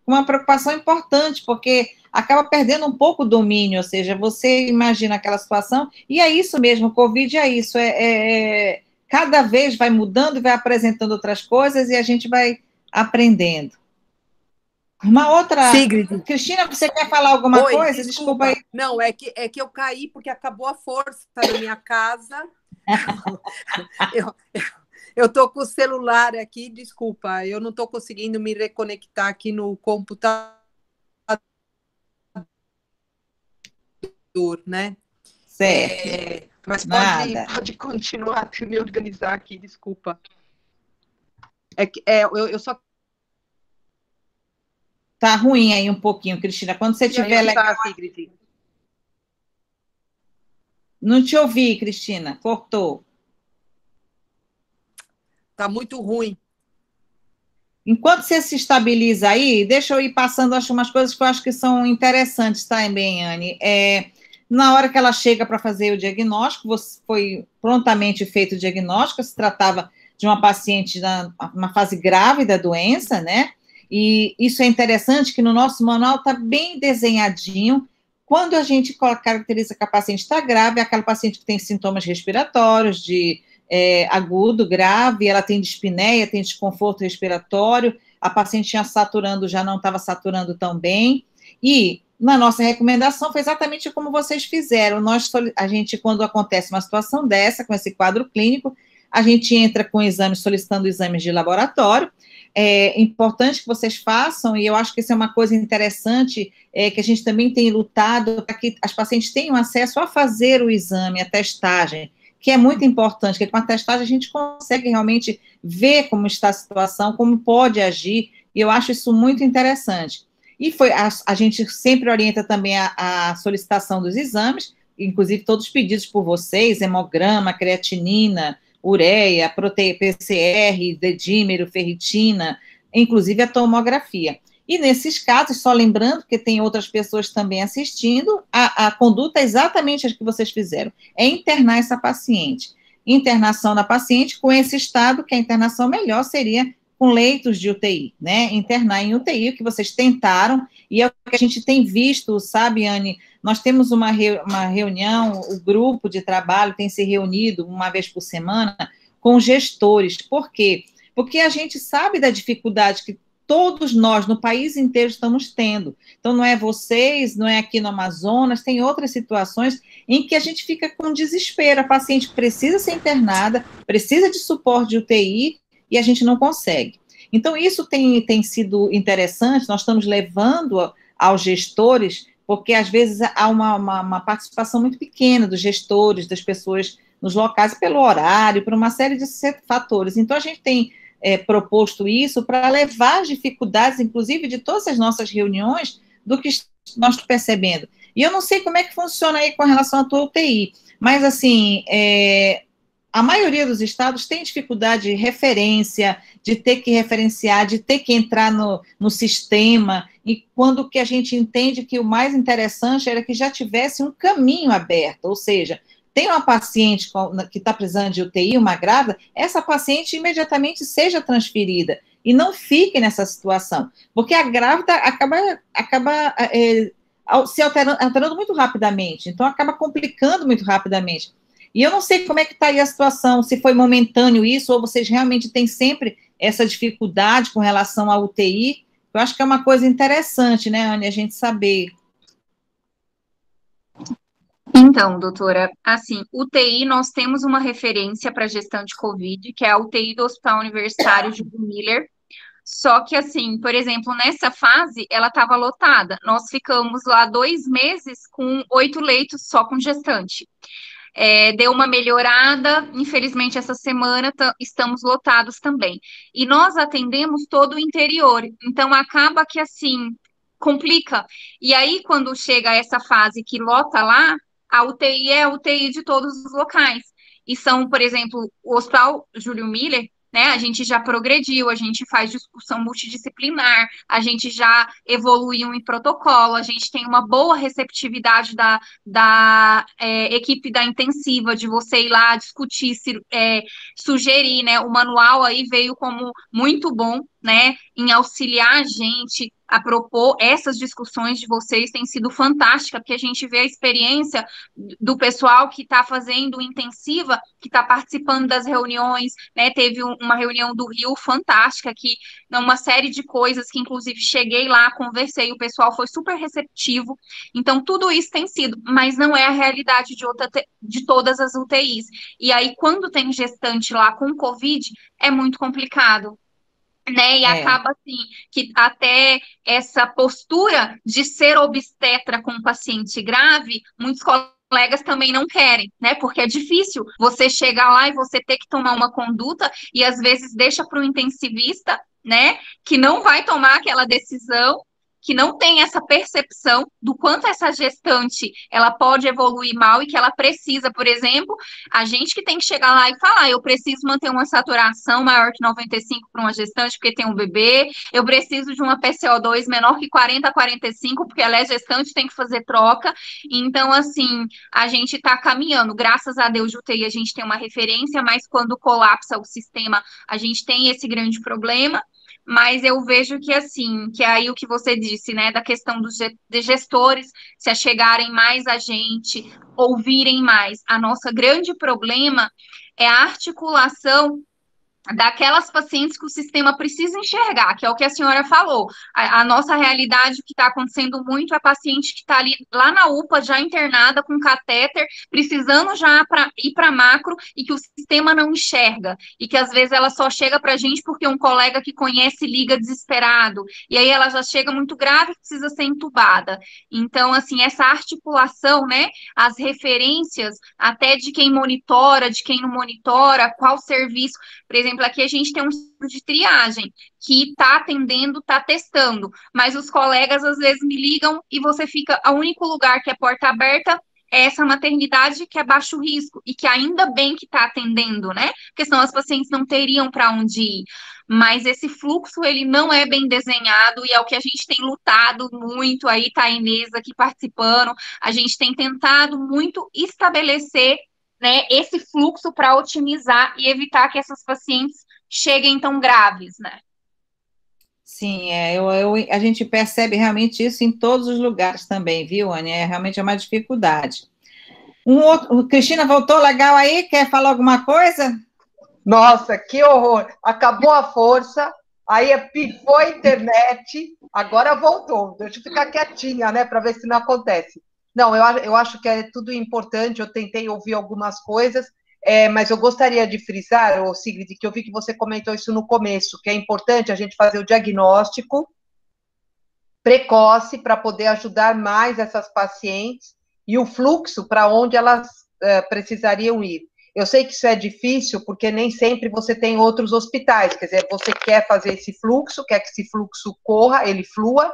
com uma preocupação importante, porque acaba perdendo um pouco o domínio, ou seja, você imagina aquela situação, e é isso mesmo, o Covid é isso, cada vez vai mudando e vai apresentando outras coisas e a gente vai aprendendo. Uma outra... Sigrid. Cristina, você quer falar alguma coisa? Desculpa aí. Não, é que eu caí porque acabou a força na minha casa. Eu estou com o celular aqui, desculpa, eu não estou conseguindo me reconectar aqui no computador, né? Certo. Mas Nada. pode continuar, me organizar aqui, desculpa. Eu só Tá ruim aí um pouquinho, Cristina. Quando você tiver legal. Sigrid. Não te ouvi, Cristina. Cortou. Tá muito ruim. Enquanto você se estabiliza aí, deixa eu ir passando acho, umas coisas que eu acho que são interessantes também, Anne. Na hora que ela chega para fazer o diagnóstico, foi prontamente feito o diagnóstico, se tratava de uma paciente numa fase grave da doença, né? E isso é interessante que no nosso manual está bem desenhadinho. Quando a gente caracteriza que a paciente está grave, é aquela paciente que tem sintomas respiratórios de agudo, grave, ela tem dispneia, tem desconforto respiratório, a paciente tinha saturando, já não estava saturando tão bem, e na nossa recomendação foi exatamente como vocês fizeram. A gente, quando acontece uma situação dessa, com esse quadro clínico, a gente entra com exames, solicitando exames de laboratório. É importante que vocês façam, e eu acho que isso é uma coisa interessante, que a gente também tem lutado para que as pacientes tenham acesso a fazer o exame, a testagem, que é muito importante, porque com a testagem a gente consegue realmente ver como está a situação, como pode agir, e eu acho isso muito interessante. E a gente sempre orienta também a solicitação dos exames, inclusive todos pedidos por vocês, hemograma, creatinina, ureia, PCR, dedímero, ferritina, inclusive a tomografia. E nesses casos, só lembrando que tem outras pessoas também assistindo, a conduta é exatamente a que vocês fizeram, é internar essa paciente. Internação da paciente com esse estado, que a internação melhor seria com leitos de UTI, né? Internar em UTI, o que vocês tentaram, e é o que a gente tem visto, sabe, Anne? Nós temos uma reunião, o grupo de trabalho tem se reunido uma vez por semana com gestores. Por quê? Porque a gente sabe da dificuldade que todos nós, no país inteiro, estamos tendo. Então, não é vocês, não é aqui no Amazonas, tem outras situações em que a gente fica com desespero. A paciente precisa ser internada, precisa de suporte de UTI e a gente não consegue. Então, isso tem sido interessante, nós estamos levando aos gestores, porque às vezes há uma participação muito pequena dos gestores, das pessoas nos locais, pelo horário, por uma série de fatores. Então, a gente tem proposto isso para levar as dificuldades, inclusive, de todas as nossas reuniões, do que nós estamos percebendo. E eu não sei como é que funciona aí com relação à tua UTI, mas, assim, a maioria dos estados tem dificuldade de referência, de ter que referenciar, de ter que entrar no sistema, e quando que a gente entende que o mais interessante era que já tivesse um caminho aberto, ou seja, tem uma paciente que está precisando de UTI, uma grávida, essa paciente imediatamente seja transferida e não fique nessa situação, porque a grávida acaba se alterando muito rapidamente, então acaba complicando muito rapidamente. E eu não sei como é que está aí a situação, se foi momentâneo isso, ou vocês realmente têm sempre essa dificuldade com relação à UTI. Eu acho que é uma coisa interessante, né, Anne, a gente saber. Então, doutora, assim, UTI, nós temos uma referência para gestante COVID, que é a UTI do Hospital Universitário Júlio Miller. Só que, assim, por exemplo, nessa fase, ela estava lotada. Nós ficamos lá 2 meses com 8 leitos só com gestante. Deu uma melhorada, infelizmente essa semana estamos lotados também. E nós atendemos todo o interior, então acaba que assim, complica. E aí, quando chega essa fase que lota lá, a UTI é a UTI de todos os locais. E são, por exemplo, o Hospital Júlio Miller, né? A gente já progrediu, a gente faz discussão multidisciplinar, a gente já evoluiu em protocolo, a gente tem uma boa receptividade da equipe da intensiva, de você ir lá discutir, sugerir, né? O manual aí veio como muito bom, né? Em auxiliar a gente a propor essas discussões de vocês, tem sido fantástica, porque a gente vê a experiência do pessoal que está fazendo intensiva, que está participando das reuniões, né? Teve uma reunião do Rio fantástica, que uma série de coisas que, inclusive, cheguei lá, conversei, o pessoal foi super receptivo. Então, tudo isso tem sido, mas não é a realidade de todas as UTIs. E aí, quando tem gestante lá com Covid, é muito complicado, né? E acaba assim, que até essa postura de ser obstetra com paciente grave, muitos colegas também não querem, né? Porque é difícil você chegar lá e você ter que tomar uma conduta e às vezes deixa para o intensivista, né? Que não vai tomar aquela decisão, que não tem essa percepção do quanto essa gestante ela pode evoluir mal e que ela precisa, por exemplo, a gente que tem que chegar lá e falar, eu preciso manter uma saturação maior que 95 para uma gestante porque tem um bebê, eu preciso de uma PCO2 menor que 40 a 45 porque ela é gestante, tem que fazer troca. Então, assim, a gente está caminhando, graças a Deus de UTI a gente tem uma referência, mas quando colapsa o sistema, a gente tem esse grande problema. Mas eu vejo que, assim, que é aí o que você disse, né, da questão dos gestores se achegarem mais a gente, ouvirem mais. A nossa grande problema é a articulação daquelas pacientes que o sistema precisa enxergar, que é o que a senhora falou. A nossa realidade, o que está acontecendo muito, é paciente que está ali lá na UPA, já internada, com catéter, precisando já ir para macro, e que o sistema não enxerga, e que às vezes ela só chega para a gente porque um colega que conhece liga desesperado, e aí ela já chega muito grave, precisa ser entubada. Então, assim, essa articulação, né, as referências, até de quem monitora, de quem não monitora, qual serviço. Por exemplo, aqui a gente tem um centro de triagem que está atendendo, está testando, mas os colegas às vezes me ligam e você fica, o único lugar que é porta aberta é essa maternidade que é baixo risco e que ainda bem que está atendendo, né? Porque senão as pacientes não teriam para onde ir. Mas esse fluxo, ele não é bem desenhado e é o que a gente tem lutado muito, aí tá a Inês aqui participando, a gente tem tentado muito estabelecer, né, esse fluxo para otimizar e evitar que essas pacientes cheguem tão graves, né? Sim, a gente percebe realmente isso em todos os lugares também, viu, Anny? Realmente é uma dificuldade. Cristina, voltou legal aí? Quer falar alguma coisa? Nossa, que horror! Acabou a força, aí pifou a internet, agora voltou. Deixa eu ficar quietinha, né, para ver se não acontece. Não, eu acho que é tudo importante, eu tentei ouvir algumas coisas, mas eu gostaria de frisar, Sigrid, que eu vi que você comentou isso no começo, que é importante a gente fazer o diagnóstico precoce para poder ajudar mais essas pacientes e o fluxo para onde elas precisariam ir. Eu sei que isso é difícil, porque nem sempre você tem outros hospitais, quer dizer, você quer fazer esse fluxo, quer que esse fluxo corra, ele flua,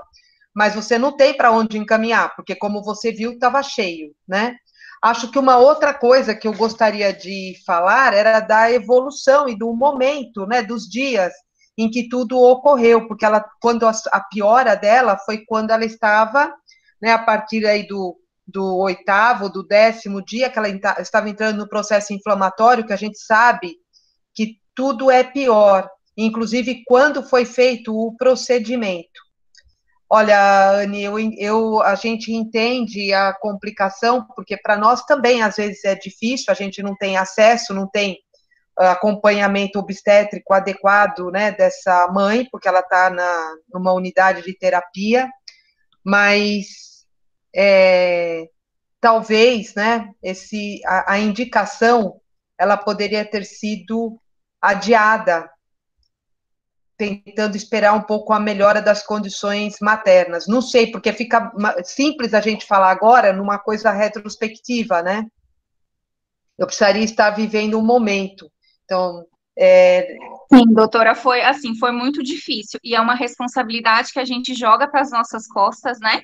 mas você não tem para onde encaminhar, porque como você viu, estava cheio, né? Acho que uma outra coisa que eu gostaria de falar era da evolução e do momento, né, dos dias em que tudo ocorreu, porque quando a piora dela foi quando ela estava, né, a partir aí do 8º, do 10º dia, que ela estava entrando no processo inflamatório, que a gente sabe que tudo é pior, inclusive quando foi feito o procedimento. Olha, Anny, a gente entende a complicação, porque para nós também, às vezes, é difícil, a gente não tem acesso, não tem acompanhamento obstétrico adequado, né, dessa mãe, porque ela está numa unidade de terapia, mas talvez, né, a indicação, ela poderia ter sido adiada, tentando esperar um pouco a melhora das condições maternas. Não sei, porque fica simples a gente falar agora numa coisa retrospectiva, né? Eu precisaria estar vivendo um momento. Então, Sim, doutora, foi muito difícil, e é uma responsabilidade que a gente joga para as nossas costas, né?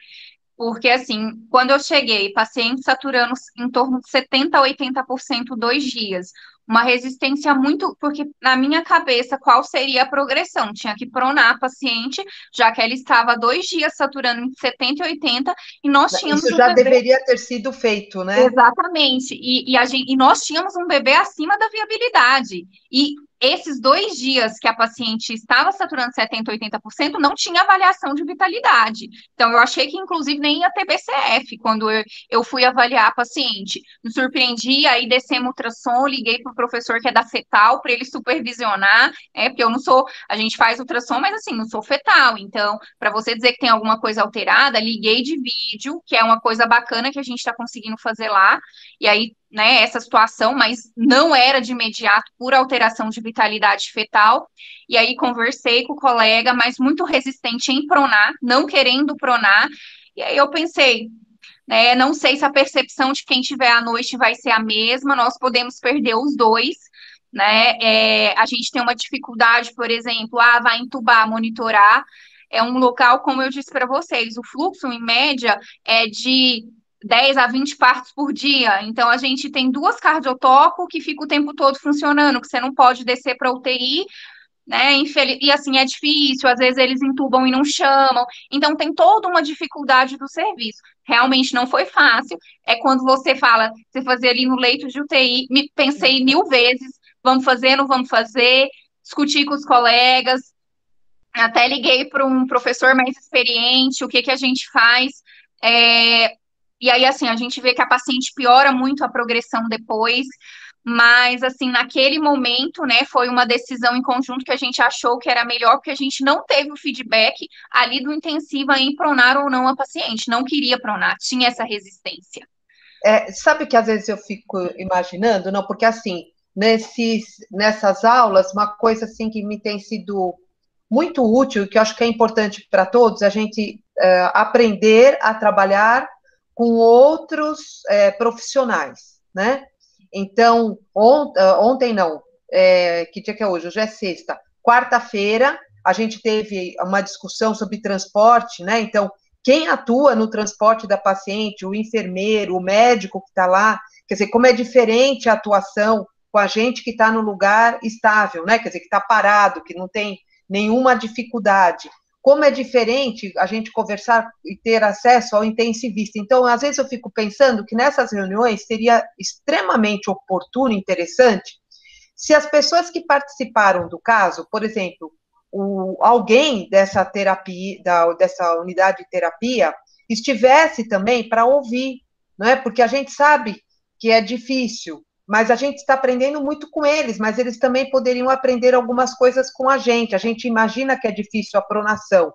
Porque, assim, quando eu cheguei, paciente saturando em torno de 70% a 80% 2 dias. Uma resistência muito... Porque, na minha cabeça, qual seria a progressão? Tinha que pronar a paciente, já que ela estava 2 dias saturando em 70% e 80%, e nós tínhamos isso já deveria ter sido feito, né? Exatamente. E nós tínhamos um bebê acima da viabilidade. E esses 2 dias que a paciente estava saturando 70%, 80%, não tinha avaliação de vitalidade. Então, eu achei que, inclusive, nem ia ter BCF quando eu fui avaliar a paciente. Me surpreendi, aí descemos o ultrassom, liguei para o professor que é da fetal, para ele supervisionar, porque eu não sou, a gente faz ultrassom, mas assim, não sou fetal. Então, para você dizer que tem alguma coisa alterada, liguei de vídeo, que é uma coisa bacana que a gente está conseguindo fazer lá, e aí, né, essa situação, mas não era de imediato por alteração de vitalidade fetal, e aí conversei com o colega, mas muito resistente em pronar, não querendo pronar, e aí eu pensei, né, não sei se a percepção de quem tiver à noite vai ser a mesma, nós podemos perder os dois, né, a gente tem uma dificuldade, por exemplo, vai entubar, monitorar, é um local, como eu disse para vocês, o fluxo, em média, é de 10 a 20 partos por dia. Então, a gente tem 2 cardiotoco que fica o tempo todo funcionando, que você não pode descer para UTI, né? E assim, é difícil, às vezes eles entubam e não chamam. Então, tem toda uma dificuldade do serviço. Realmente não foi fácil. É quando você fala, você fazer ali no leito de UTI, pensei 1000 vezes, vamos fazer, não vamos fazer, discuti com os colegas, até liguei para um professor mais experiente, o que a gente faz. E aí, assim, a gente vê que a paciente piora muito a progressão depois, mas, assim, naquele momento, né, foi uma decisão em conjunto que a gente achou que era melhor, porque a gente não teve o feedback ali do intensiva em pronar ou não a paciente, não queria pronar, tinha essa resistência. Sabe que às vezes eu fico imaginando, não, porque assim, nessas aulas, uma coisa assim que me tem sido muito útil, que eu acho que é importante para todos, a gente aprender a trabalhar com outros profissionais, né? Então, ontem não, que dia que é hoje? Hoje é sexta. Quarta-feira, a gente teve uma discussão sobre transporte, né? Então, quem atua no transporte da paciente, o enfermeiro, o médico que está lá, quer dizer, como é diferente a atuação com a gente que está no lugar estável, né? Quer dizer, que está parado, que não tem nenhuma dificuldade. Como é diferente a gente conversar e ter acesso ao intensivista. Então, às vezes eu fico pensando que nessas reuniões seria extremamente oportuno, interessante, se as pessoas que participaram do caso, por exemplo, alguém dessa terapia, dessa unidade de terapia, estivesse também para ouvir, não é? Porque a gente sabe que é difícil, mas a gente está aprendendo muito com eles, mas eles também poderiam aprender algumas coisas com a gente. A gente imagina que é difícil a pronação,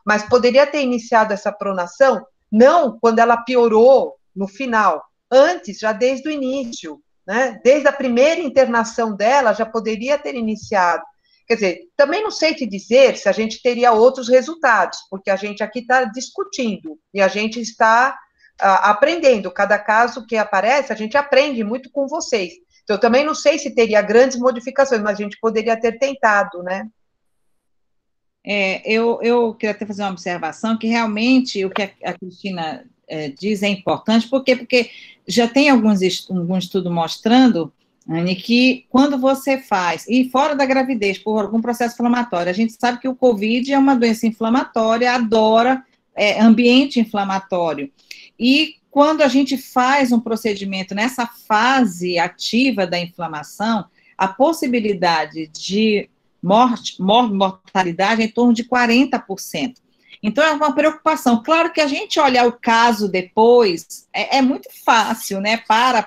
mas poderia ter iniciado essa pronação, não quando ela piorou no final, antes, já desde o início, né? Desde a primeira internação dela, já poderia ter iniciado. Quer dizer, também não sei te dizer se a gente teria outros resultados, porque a gente aqui está discutindo, e a gente está aprendendo. Cada caso que aparece, a gente aprende muito com vocês. Então, eu também não sei se teria grandes modificações, mas a gente poderia ter tentado, né? Eu queria até fazer uma observação, que realmente o que a Cristina diz é importante, porque já tem algum estudo mostrando, Anne, que quando você faz, e fora da gravidez, por algum processo inflamatório, a gente sabe que o COVID é uma doença inflamatória, adora ambiente inflamatório. E quando a gente faz um procedimento nessa fase ativa da inflamação, a possibilidade de mortalidade é em torno de 40%. Então, é uma preocupação. Claro que a gente olhar o caso depois é muito fácil, né?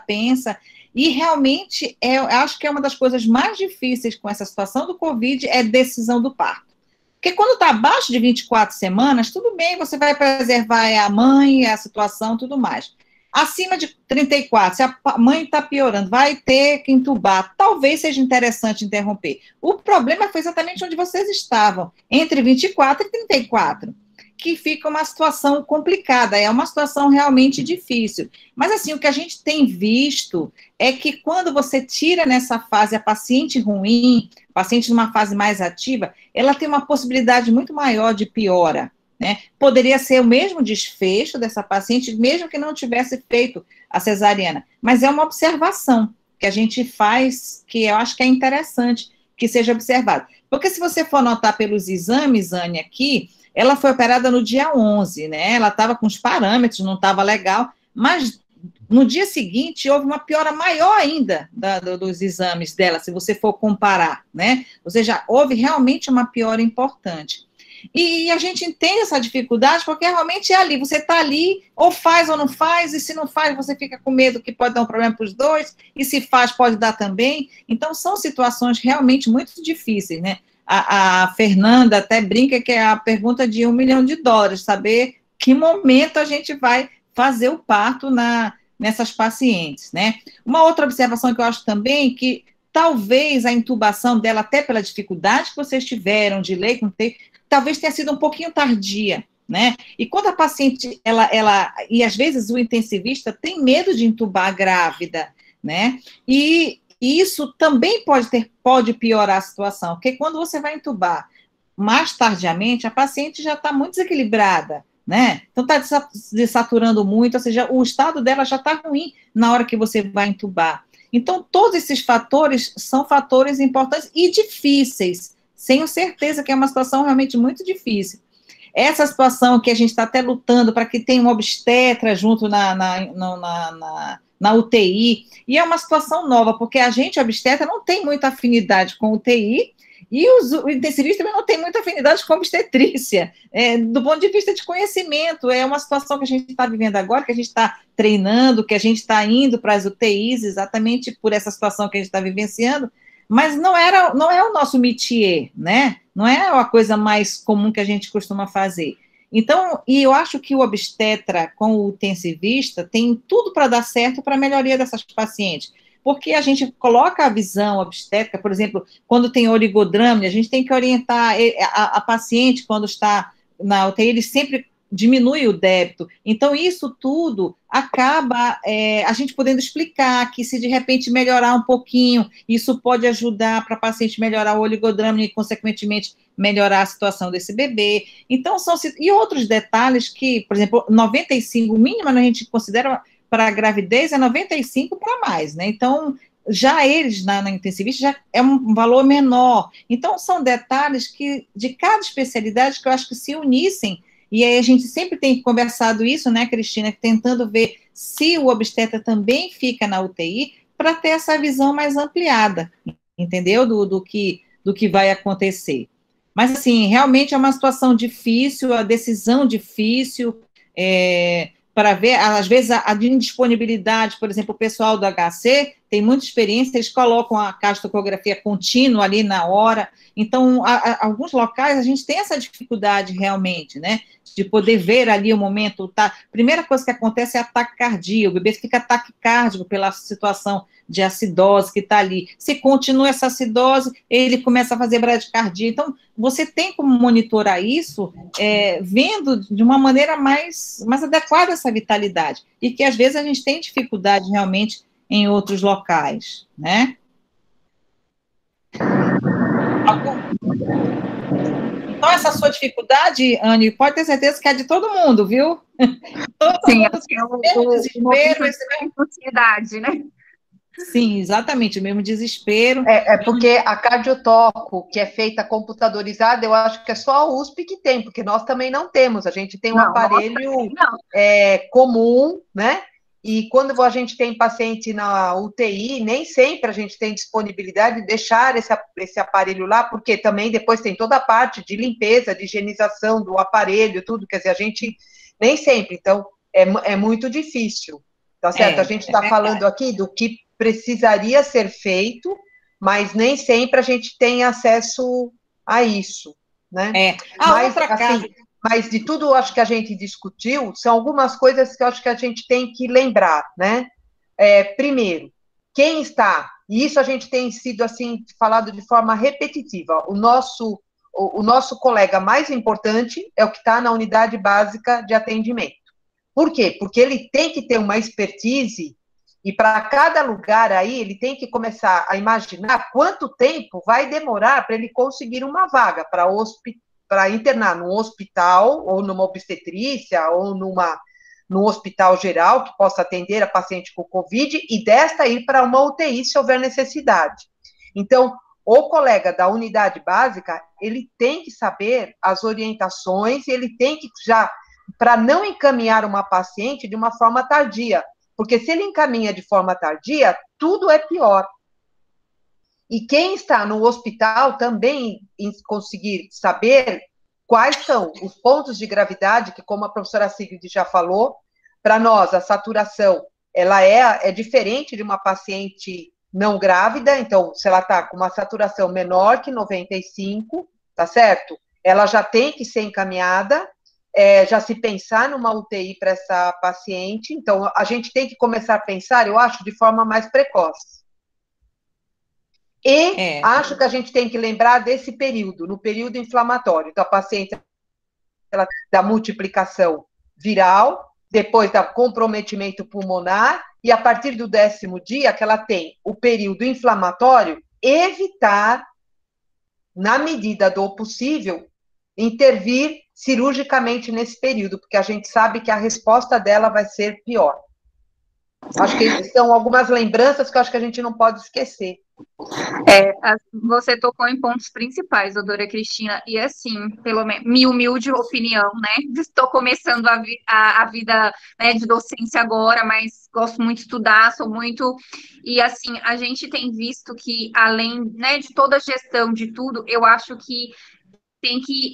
Pensa, e realmente eu acho que é uma das coisas mais difíceis com essa situação do COVID é a decisão do parto. Porque quando está abaixo de 24 semanas, tudo bem, você vai preservar a mãe, a situação, tudo mais. Acima de 34, se a mãe está piorando, vai ter que entubar, talvez seja interessante interromper. O problema foi exatamente onde vocês estavam, entre 24 e 34, que fica uma situação complicada, é uma situação realmente difícil. Mas, assim, o que a gente tem visto é que quando você tira nessa fase a paciente ruim, paciente numa fase mais ativa, ela tem uma possibilidade muito maior de piora, né? Poderia ser o mesmo desfecho dessa paciente, mesmo que não tivesse feito a cesariana, mas é uma observação que a gente faz, que eu acho que é interessante que seja observado. Porque se você for notar pelos exames, Anne, aqui, ela foi operada no dia 11, né? Ela estava com os parâmetros, não estava legal, mas no dia seguinte houve uma piora maior ainda dos exames dela, se você for comparar, né? Ou seja, houve realmente uma piora importante. E a gente entende essa dificuldade porque realmente é ali, você está ali, ou faz ou não faz, e se não faz, você fica com medo que pode dar um problema para os dois, e se faz, pode dar também. Então, são situações realmente muito difíceis, né? A Fernanda até brinca que é a pergunta de $1 milhão, saber que momento a gente vai fazer o parto nessas pacientes, né? Uma outra observação que eu acho também que talvez a intubação dela, até pela dificuldade que vocês tiveram de ler, talvez tenha sido um pouquinho tardia, né? E quando a paciente, e às vezes o intensivista tem medo de intubar a grávida, né? E isso também pode piorar a situação, porque quando você vai intubar mais tardiamente, a paciente já está muito desequilibrada, né? Então está desaturando muito, ou seja, o estado dela já está ruim na hora que você vai intubar. Então, todos esses fatores são fatores importantes e difíceis. Tenho certeza que é uma situação realmente muito difícil. Essa situação que a gente está até lutando para que tenha um obstetra junto na UTI, e é uma situação nova, porque a gente, obstetra, não tem muita afinidade com UTI, e o intensivista também não tem muita afinidade com obstetrícia, do ponto de vista de conhecimento. É uma situação que a gente está vivendo agora, que a gente está treinando, que a gente está indo para as UTIs, exatamente por essa situação que a gente está vivenciando, mas não é o nosso métier, né? Não é a coisa mais comum que a gente costuma fazer. Então, e eu acho que o obstetra com o intensivista tem tudo para dar certo para a melhoria dessas pacientes, porque a gente coloca a visão obstétrica, por exemplo, quando tem oligodrâmia, a gente tem que orientar a paciente quando está na UTI, ele sempre diminui o débito. Então, isso tudo acaba a gente podendo explicar que se de repente melhorar um pouquinho, isso pode ajudar para a paciente melhorar o oligodrâmia e, consequentemente, melhorar a situação desse bebê. Então, e outros detalhes que, por exemplo, 95, mínima, a gente considera para a gravidez é 95 para mais, né? Então, já eles, na intensivista, já é um valor menor. Então, são detalhes que, de cada especialidade, que eu acho que se unissem. E aí a gente sempre tem conversado isso, né, Cristina, tentando ver se o obstetra também fica na UTI para ter essa visão mais ampliada, entendeu? Do que vai acontecer. Mas, assim, realmente é uma situação difícil, a decisão difícil, para ver, às vezes, a indisponibilidade, por exemplo, o pessoal do HC tem muita experiência, eles colocam a castografia contínua ali na hora. Então, alguns locais a gente tem essa dificuldade realmente, né, de poder ver ali o momento, tá? Primeira coisa que acontece é ataque cardíaco, o bebê fica taquicárdico pela situação de acidose que está ali. Se continua essa acidose, ele começa a fazer bradicardia. Então, você tem como monitorar isso, vendo de uma maneira mais adequada essa vitalidade, e que às vezes a gente tem dificuldade realmente em outros locais, né? Então, essa sua dificuldade, Anne, pode ter certeza que é de todo mundo, viu? Todo Sim, mundo tem o mesmo desespero. Ansiedade, né? Sim, exatamente, o mesmo desespero. Porque a cardiotoco, que é feita computadorizada, eu acho que é só a USP que tem, porque nós também não temos. A gente tem um aparelho comum, né? E quando a gente tem paciente na UTI, nem sempre a gente tem disponibilidade de deixar esse aparelho lá, porque também depois tem toda a parte de limpeza, de higienização do aparelho, tudo, quer dizer, a gente nem sempre, então é muito difícil, tá certo? A gente está falando aqui do que precisaria ser feito, mas nem sempre a gente tem acesso a isso, né? Mas de tudo, acho que a gente discutiu, são algumas coisas que eu acho que a gente tem que lembrar, né? Primeiro, quem está, e isso a gente tem sido, assim, falado de forma repetitiva, o nosso colega mais importante é o que está na unidade básica de atendimento. Por quê? Porque ele tem que ter uma expertise, e para cada lugar aí, ele tem que começar a imaginar quanto tempo vai demorar para ele conseguir uma vaga para internar num hospital, ou numa obstetrícia, ou num hospital geral, que possa atender a paciente com Covid, e desta ir para uma UTI, se houver necessidade. Então, o colega da unidade básica, ele tem que saber as orientações, ele tem que já, para não encaminhar uma paciente de uma forma tardia, Porque se ele encaminha de forma tardia, tudo é pior. E quem está no hospital também conseguir saber quais são os pontos de gravidade, que, como a professora Sigrid já falou, para nós a saturação ela é diferente de uma paciente não grávida, então, se ela está com uma saturação menor que 95, tá certo? Ela já tem que ser encaminhada, já se pensar numa UTI para essa paciente, então a gente tem que começar a pensar, eu acho, de forma mais precoce. E acho que a gente tem que lembrar desse período, no período inflamatório. Então, a paciente ela, da multiplicação viral, depois do comprometimento pulmonar, e a partir do 10º dia que ela tem o período inflamatório, evitar, na medida do possível, intervir cirurgicamente nesse período, porque a gente sabe que a resposta dela vai ser pior. Acho que são algumas lembranças que eu acho que a gente não pode esquecer. Você tocou em pontos principais, doutora Cristina, e assim, pelo menos, minha humilde opinião, né? Estou começando a vida, né, de docência agora, mas gosto muito de estudar, sou muito. E assim, a gente tem visto que, além, né, de toda a gestão de tudo, eu acho que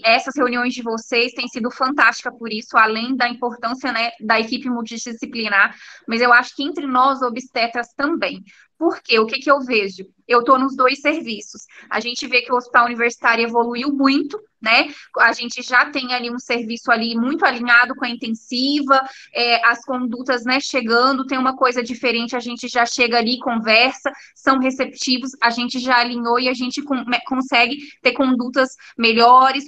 essas reuniões de vocês têm sido fantásticas por isso, além da importância, né, da equipe multidisciplinar, mas eu acho que entre nós, obstetras, também. Por quê? O que eu vejo? Eu estou nos dois serviços. A gente vê que o hospital universitário evoluiu muito, né? A gente já tem ali um serviço ali muito alinhado com a intensiva, as condutas, né, chegando, tem uma coisa diferente, a gente já chega ali, conversa, são receptivos, a gente já alinhou e a gente consegue ter condutas melhores,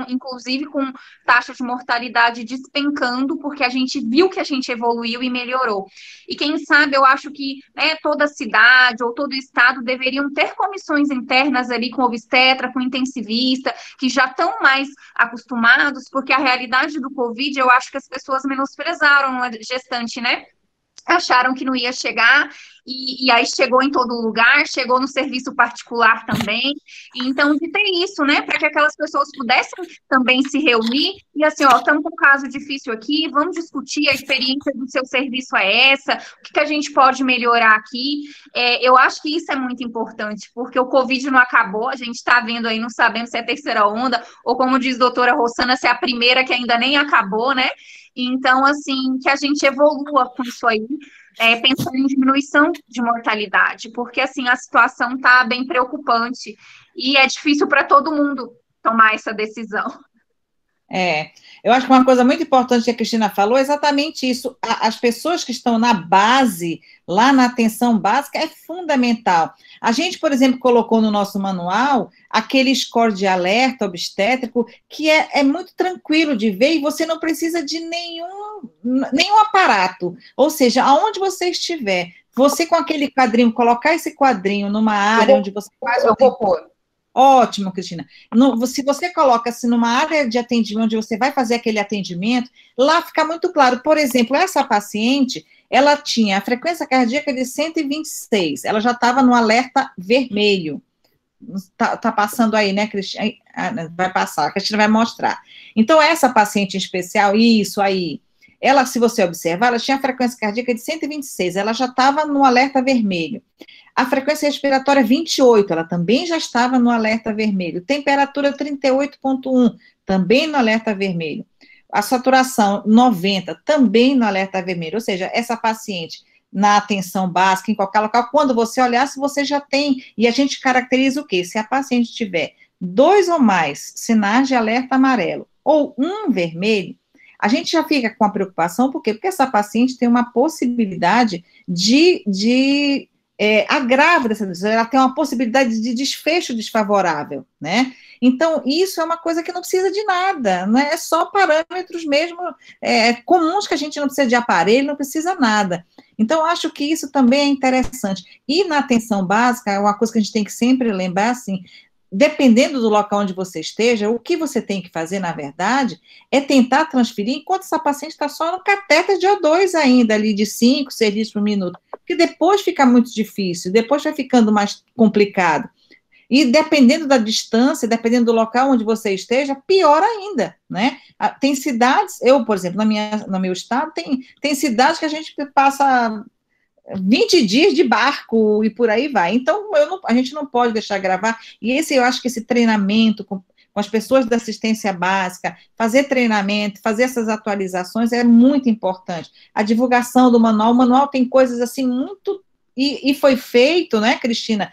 inclusive com taxa de mortalidade despencando, porque a gente viu que a gente evoluiu e melhorou. E quem sabe, eu acho que, né, toda cidade ou todo estado deveriam ter comissões internas ali com obstetra, com intensivista, que já estão mais acostumados, porque a realidade do Covid, eu acho que as pessoas menosprezaram a gestante, né? Acharam que não ia chegar, e aí chegou em todo lugar, chegou no serviço particular também, e então de ter isso, né, para que aquelas pessoas pudessem também se reunir, e assim, ó, estamos com um caso difícil aqui, vamos discutir, a experiência do seu serviço é essa, o que a gente pode melhorar aqui, eu acho que isso é muito importante, porque o Covid não acabou, a gente está vendo aí, não sabemos se é a terceira onda, ou como diz a doutora Rossana, se é a primeira que ainda nem acabou, né? Então, assim, que a gente evolua com isso aí, pensando em diminuição de mortalidade, porque, assim, a situação está bem preocupante e é difícil para todo mundo tomar essa decisão. Eu acho que uma coisa muito importante que a Cristina falou é exatamente isso. As pessoas que estão na base, lá na atenção básica, é fundamental. A gente, por exemplo, colocou no nosso manual aquele score de alerta obstétrico que é muito tranquilo de ver e você não precisa de nenhum aparato. Ou seja, aonde você estiver, você com aquele quadrinho, colocar esse quadrinho numa área onde você faz... Eu vou pôr. Ótimo, Cristina. Se você coloca assim numa área de atendimento, onde você vai fazer aquele atendimento, lá fica muito claro. Por exemplo, essa paciente, ela tinha a frequência cardíaca de 126, ela já estava no alerta vermelho. Tá passando aí, né, Cristina? Vai passar, a Cristina vai mostrar. Então, essa paciente em especial, isso aí, ela, se você observar, ela tinha a frequência cardíaca de 126, ela já estava no alerta vermelho. A frequência respiratória 28, ela também já estava no alerta vermelho. Temperatura 38,1, também no alerta vermelho. A saturação 90, também no alerta vermelho. Ou seja, essa paciente na atenção básica, em qualquer local, quando você olhar, se você já tem, e a gente caracteriza o quê? Se a paciente tiver 2 ou mais sinais de alerta amarelo ou 1 vermelho, a gente já fica com a preocupação, por quê? Porque essa paciente tem uma possibilidade de agravo dessa doença, ela tem uma possibilidade de desfecho desfavorável, né? Então, isso é uma coisa que não precisa de nada, não é só parâmetros mesmo comuns que a gente não precisa de aparelho, não precisa nada. Então, acho que isso também é interessante. E na atenção básica, uma coisa que a gente tem que sempre lembrar, assim, dependendo do local onde você esteja, o que você tem que fazer, na verdade, é tentar transferir, enquanto essa paciente está só no catéter de O2 ainda, ali de 5, 6 litros por minuto, porque depois fica muito difícil, depois vai ficando mais complicado. E dependendo da distância, dependendo do local onde você esteja, pior ainda, né? Tem cidades, eu, por exemplo, no meu estado, tem cidades que a gente passa 20 dias de barco e por aí vai. Então, a gente não pode deixar gravar. E eu acho que esse treinamento com as pessoas da assistência básica, fazer treinamento, fazer essas atualizações é muito importante. A divulgação do manual, o manual tem coisas assim muito... E foi feito, né, Cristina,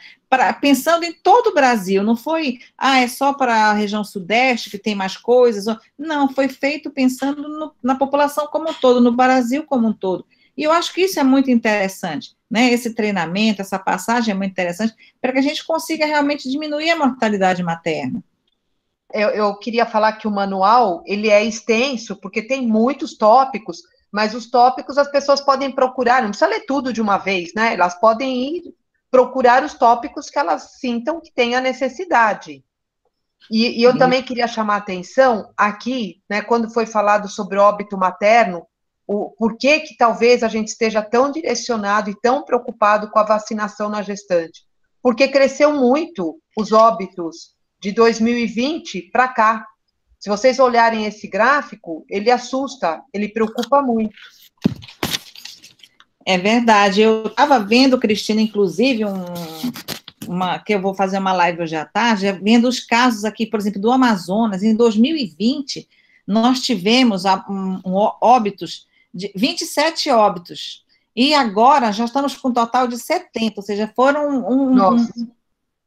pensando em todo o Brasil, não foi, é só para a região sudeste que tem mais coisas, não, foi feito pensando na população como um todo, no Brasil como um todo. E eu acho que isso é muito interessante, né? Esse treinamento, essa passagem é muito interessante para que a gente consiga realmente diminuir a mortalidade materna. Eu queria falar que o manual, ele é extenso, porque tem muitos tópicos, mas os tópicos as pessoas podem procurar, não precisa ler tudo de uma vez, né? Elas podem ir procurar os tópicos que elas sintam que tem a necessidade. E eu também queria chamar a atenção aqui, né, quando foi falado sobre óbito materno, por que talvez a gente esteja tão direcionado e tão preocupado com a vacinação na gestante? Porque cresceu muito os óbitos de 2020 para cá. Se vocês olharem esse gráfico, ele assusta, ele preocupa muito. É verdade. Eu estava vendo, Cristina, inclusive, que eu vou fazer uma live hoje à tarde, vendo os casos aqui, por exemplo, do Amazonas. Em 2020, nós tivemos óbitos, 27 óbitos. E agora já estamos com um total de 70, ou seja, foram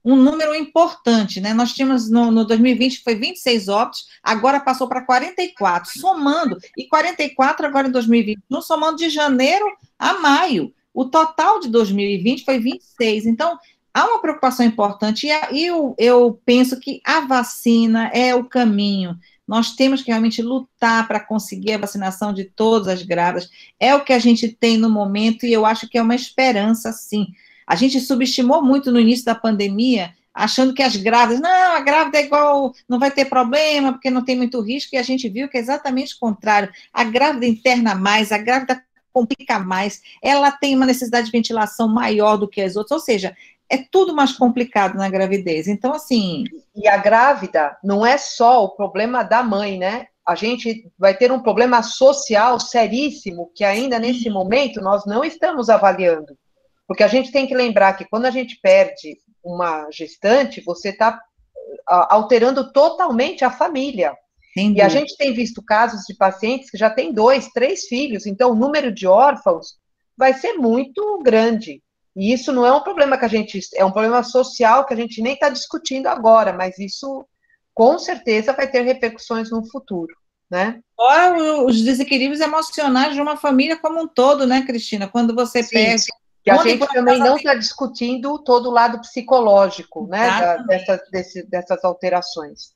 um número importante, né? Nós tínhamos, no 2020, foi 26 óbitos, agora passou para 44, somando, e 44 agora em 2021, somando de janeiro a maio. O total de 2020 foi 26. Então, há uma preocupação importante, e eu penso que a vacina é o caminho. Nós temos que realmente lutar para conseguir a vacinação de todas as grávidas. É o que a gente tem no momento, e eu acho que é uma esperança, sim. A gente subestimou muito no início da pandemia, achando que as grávidas, a grávida é igual, não vai ter problema, porque não tem muito risco, e a gente viu que é exatamente o contrário. A grávida interna mais, a grávida complica mais, ela tem uma necessidade de ventilação maior do que as outras, ou seja, é tudo mais complicado na gravidez. Então, assim... E a grávida não é só o problema da mãe, né? A gente vai ter um problema social seríssimo, que ainda nesse momento nós não estamos avaliando. Porque a gente tem que lembrar que quando a gente perde uma gestante, você está alterando totalmente a família. E a gente tem visto casos de pacientes que já têm 2, 3 filhos, então o número de órfãos vai ser muito grande. E isso não é um problema é um problema social que a gente nem está discutindo agora, mas isso com certeza vai ter repercussões no futuro, né? Fora os desequilíbrios emocionais de uma família como um todo, né, Cristina? Quando você perde... E a gente também não está discutindo todo o lado psicológico, né, dessas alterações.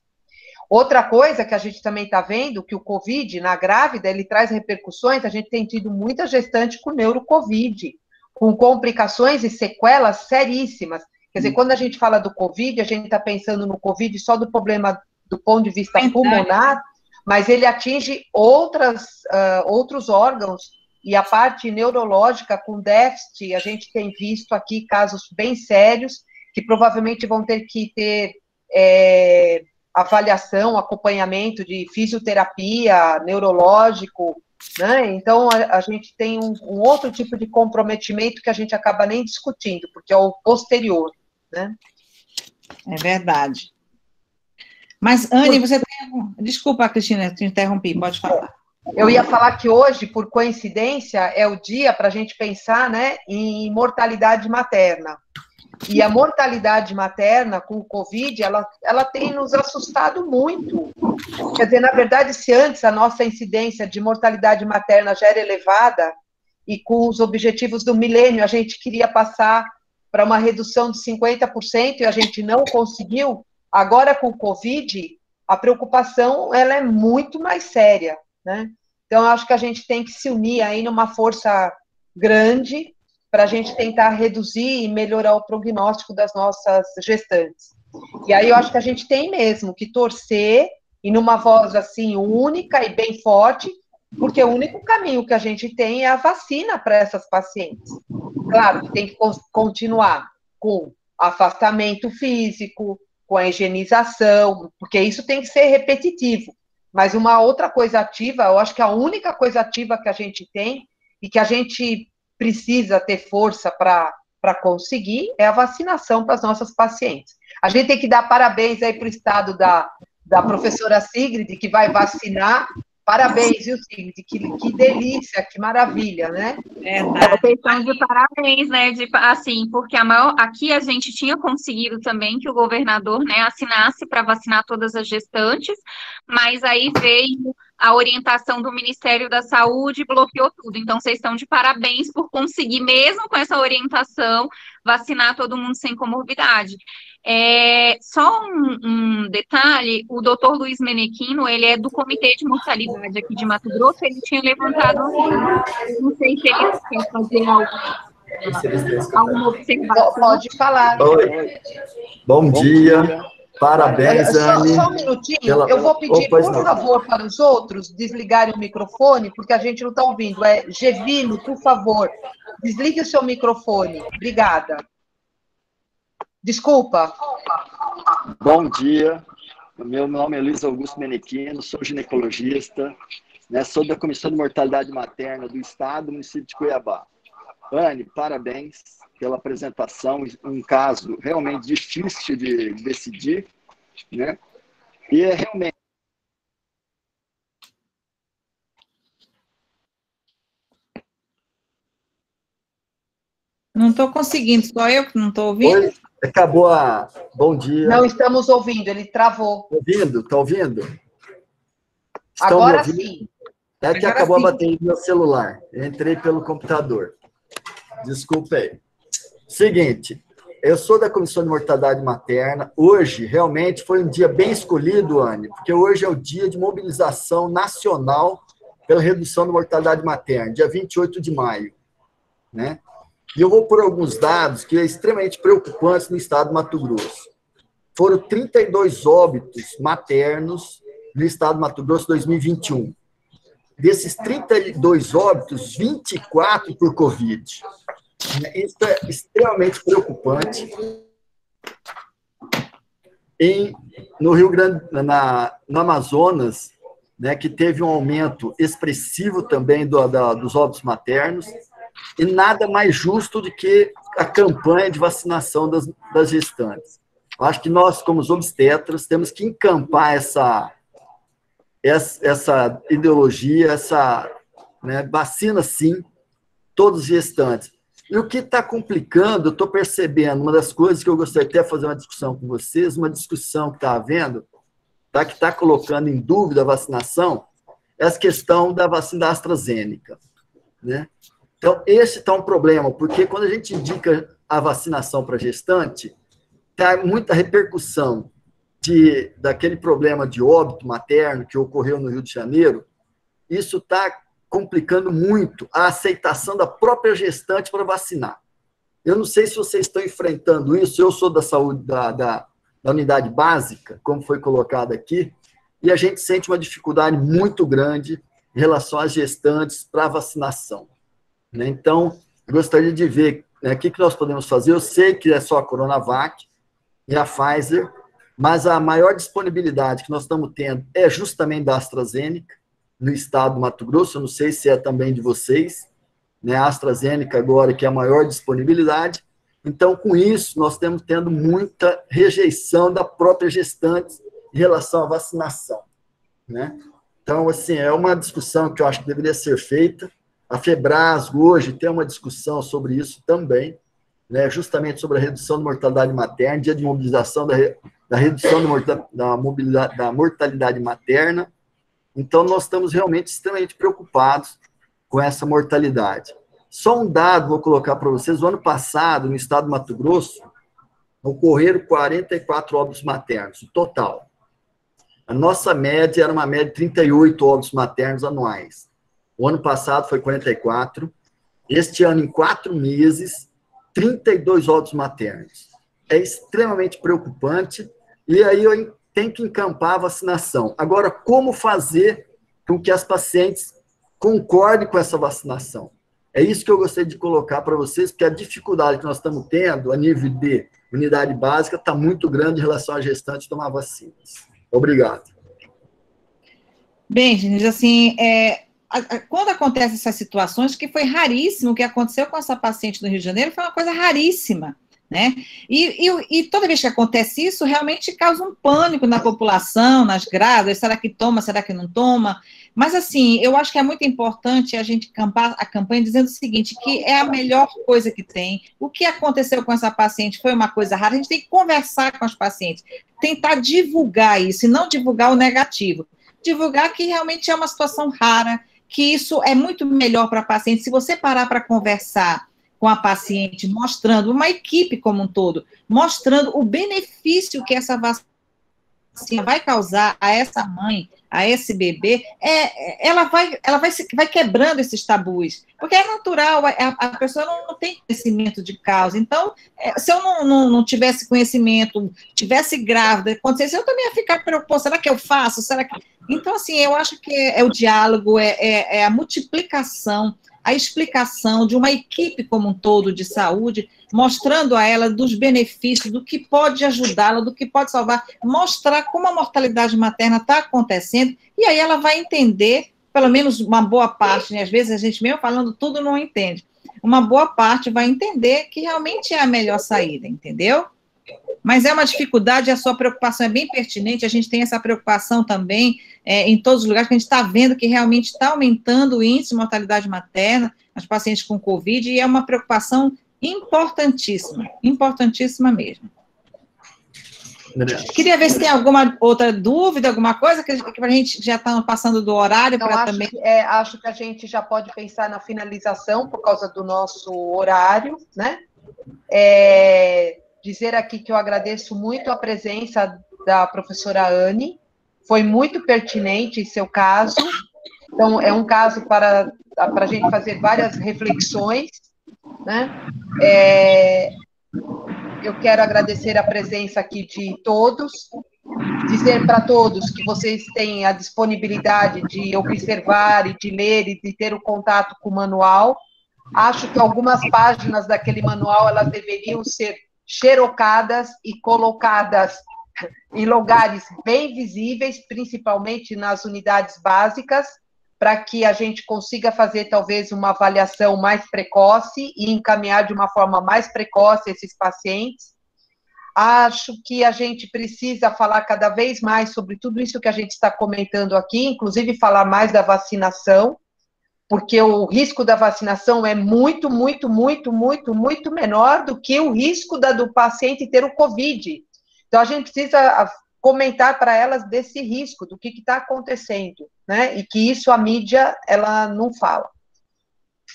Outra coisa que a gente também está vendo, que o COVID, na grávida, ele traz repercussões, a gente tem tido muita gestante com neurocovid, com complicações e sequelas seríssimas. Quer dizer, quando a gente fala do COVID, a gente está pensando no COVID só do problema do ponto de vista pulmonar, mas ele atinge outros órgãos. E a parte neurológica com déficit, a gente tem visto aqui casos bem sérios, que provavelmente vão ter que ter avaliação, acompanhamento de fisioterapia, neurológico, né? Então, a gente tem um outro tipo de comprometimento que a gente acaba nem discutindo, porque é o posterior, né? É verdade. Mas, Anne, você tem... Desculpa, Cristina, te interrompi, pode falar. Eu ia falar que hoje, por coincidência, é o dia para a gente pensar, né, em mortalidade materna. E a mortalidade materna com o Covid, ela tem nos assustado muito. Quer dizer, na verdade, se antes a nossa incidência de mortalidade materna já era elevada, e com os objetivos do milênio a gente queria passar para uma redução de 50% e a gente não conseguiu, agora com o Covid, a preocupação ela é muito mais séria, né? Então, eu acho que a gente tem que se unir aí numa força grande para a gente tentar reduzir e melhorar o prognóstico das nossas gestantes. E aí eu acho que a gente tem mesmo que torcer e numa voz assim única e bem forte, porque o único caminho que a gente tem é a vacina para essas pacientes. Claro que tem que continuar com afastamento físico, com a higienização, porque isso tem que ser repetitivo. Mas uma outra coisa ativa, eu acho que a única coisa ativa que a gente tem e que a gente precisa ter força para conseguir é a vacinação para as nossas pacientes. A gente tem que dar parabéns aí para o estado da professora Sigrid, que vai vacinar. Parabéns, viu, Sigrid? Que delícia, que maravilha, né? Questão de parabéns, né? Assim, porque aqui a gente tinha conseguido também que o governador, né, assinasse para vacinar todas as gestantes, mas aí veio a orientação do Ministério da Saúde e bloqueou tudo. Então, vocês estão de parabéns por conseguir, mesmo com essa orientação, vacinar todo mundo sem comorbidade. Só um detalhe, o doutor Luiz Menequino, ele é do Comitê de Mortalidade aqui de Mato Grosso, ele tinha levantado eu não sei se ele quer fazer alguma observação. Pode falar. Oi. Bom dia. Parabéns, Anne. Só um minutinho, eu vou pedir, por favor, para os outros desligarem o microfone, porque a gente não está ouvindo. Gevino, por favor, desligue o seu microfone. Obrigada. Desculpa. Bom dia. Meu nome é Luiz Augusto Menequino, sou ginecologista, né, sou da Comissão de Mortalidade Materna do Estado, do município de Cuiabá. Anne, parabéns pela apresentação, um caso realmente difícil de decidir, né? E é realmente... Não estou conseguindo, só eu que não estou ouvindo? Oi, acabou a... Bom dia. Não estamos ouvindo, ele travou. Está ouvindo? Agora sim. É que acabou a bateria do meu celular. Eu entrei pelo computador. Desculpa aí. Seguinte, eu sou da Comissão de Mortalidade Materna. Hoje, realmente, foi um dia bem escolhido, Anne, porque hoje é o dia de mobilização nacional pela redução da mortalidade materna, dia 28 de maio, né? E eu vou por alguns dados que é extremamente preocupantes no estado do Mato Grosso. Foram 32 óbitos maternos no estado do Mato Grosso em 2021. Desses 32 óbitos, 24 por Covid. Isso é extremamente preocupante. No Rio Grande, no Amazonas, né, que teve um aumento expressivo também dos óbitos maternos, e nada mais justo do que a campanha de vacinação das gestantes. Eu acho que nós, como os obstetras, temos que encampar essa ideologia, né, vacina sim, todos os gestantes. E o que está complicando, eu estou percebendo, uma das coisas que eu gostaria até de fazer uma discussão com vocês, uma discussão que está havendo, tá, que está colocando em dúvida a vacinação, é essa questão da vacina da AstraZeneca, né? Então, esse está um problema, porque quando a gente indica a vacinação para gestante, está muita repercussão daquele problema de óbito materno que ocorreu no Rio de Janeiro. Isso está complicando muito a aceitação da própria gestante para vacinar. Eu não sei se vocês estão enfrentando isso, eu sou da saúde da unidade básica, como foi colocado aqui, e a gente sente uma dificuldade muito grande em relação às gestantes para vacinação, né? Então, eu gostaria de ver, né, o que nós podemos fazer. Eu sei que é só a Coronavac e a Pfizer, mas a maior disponibilidade que nós estamos tendo é justamente da AstraZeneca, no estado do Mato Grosso. Eu não sei se é também de vocês, né? A AstraZeneca agora que é a maior disponibilidade. Então, com isso, nós estamos tendo muita rejeição da própria gestante em relação à vacinação, né? Então, assim, é uma discussão que eu acho que deveria ser feita. A Febrasgo hoje tem uma discussão sobre isso também, né? Justamente sobre a redução da mortalidade materna, dia de mobilização da redução da mortalidade materna. Então, nós estamos realmente extremamente preocupados com essa mortalidade. Só um dado vou colocar para vocês. O ano passado, no estado do Mato Grosso, ocorreram 44 óbitos maternos, o total. A nossa média era uma média de 38 óbitos maternos anuais. O ano passado foi 44. Este ano, em 4 meses, 32 óbitos maternos. É extremamente preocupante. E aí eu tenho que encampar a vacinação. Agora, como fazer com que as pacientes concordem com essa vacinação? É isso que eu gostaria de colocar para vocês, porque a dificuldade que nós estamos tendo a nível de unidade básica está muito grande em relação à gestante tomar vacinas. Obrigado. Bem, gente, assim, quando acontecem essas situações, que foi raríssimo, o que aconteceu com essa paciente no Rio de Janeiro foi uma coisa raríssima, né? E toda vez que acontece isso, realmente causa um pânico na população, nas grávidas, será que toma, será que não toma? Mas, assim, eu acho que é muito importante a gente acampar a campanha dizendo o seguinte, que é a melhor coisa que tem. O que aconteceu com essa paciente foi uma coisa rara, a gente tem que conversar com as pacientes, tentar divulgar isso, e não divulgar o negativo. Divulgar que realmente é uma situação rara, que isso é muito melhor para a paciente. Se você parar para conversar com a paciente, mostrando, uma equipe como um todo, mostrando o benefício que essa vacina vai causar a essa mãe, a esse bebê, ela vai quebrando esses tabus, porque é natural, a pessoa não tem conhecimento de causa. Então, se eu não tivesse conhecimento, tivesse grávida, acontecesse, eu também ia ficar preocupada, será que eu faço? Será que... Então, assim, eu acho que é o diálogo, é a multiplicação, a explicação de uma equipe como um todo de saúde, mostrando a ela dos benefícios, do que pode ajudá-la, do que pode salvar, mostrar como a mortalidade materna está acontecendo, e aí ela vai entender, pelo menos uma boa parte, né? Às vezes a gente mesmo falando tudo não entende, uma boa parte vai entender que realmente é a melhor saída, entendeu? Mas é uma dificuldade, a sua preocupação é bem pertinente, a gente tem essa preocupação também em todos os lugares, que a gente está vendo que realmente está aumentando o índice de mortalidade materna, as pacientes com Covid, e é uma preocupação importantíssima, importantíssima mesmo. Queria ver se tem alguma outra dúvida, alguma coisa, que a gente já está passando do horário. Então, acho que a gente já pode pensar na finalização, por causa do nosso horário, né? Dizer aqui que eu agradeço muito a presença da professora Anne, foi muito pertinente em seu caso, então é um caso para a gente fazer várias reflexões, né? Eu quero agradecer a presença aqui de todos, dizer para todos que vocês têm a disponibilidade de observar e de ler e de ter o contato com o manual. Acho que algumas páginas daquele manual, elas deveriam ser xerocadas e colocadas em lugares bem visíveis, principalmente nas unidades básicas, para que a gente consiga fazer, talvez, uma avaliação mais precoce e encaminhar de uma forma mais precoce esses pacientes. Acho que a gente precisa falar cada vez mais sobre tudo isso que a gente está comentando aqui, inclusive falar mais da vacinação, porque o risco da vacinação é muito, muito, muito, muito, muito menor do que o risco do paciente ter o Covid. Então, a gente precisa comentar para elas desse risco, do que está acontecendo, né? E que isso a mídia, ela não fala.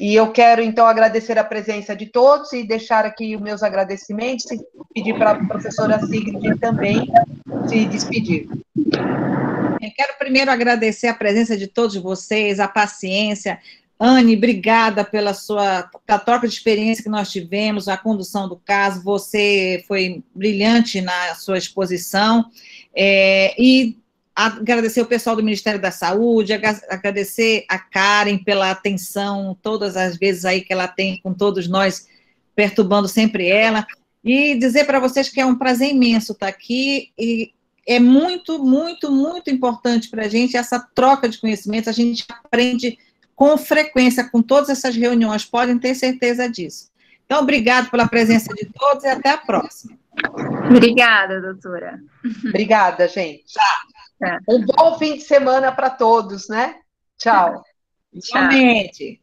E eu quero, então, agradecer a presença de todos e deixar aqui os meus agradecimentos e pedir para a professora Sigrid também se despedir. Eu quero primeiro agradecer a presença de todos vocês, a paciência. Anne, obrigada pela troca de experiência que nós tivemos, a condução do caso, você foi brilhante na sua exposição, e agradecer o pessoal do Ministério da Saúde, agradecer a Karen pela atenção, todas as vezes aí que ela tem com todos nós, perturbando sempre ela, e dizer para vocês que é um prazer imenso estar aqui, e é muito, muito, muito importante para a gente essa troca de conhecimentos, a gente aprende com frequência, com todas essas reuniões, podem ter certeza disso. Então, obrigado pela presença de todos e até a próxima. Obrigada, doutora. Obrigada, gente. Um bom fim de semana para todos, né? Tchau. Igualmente.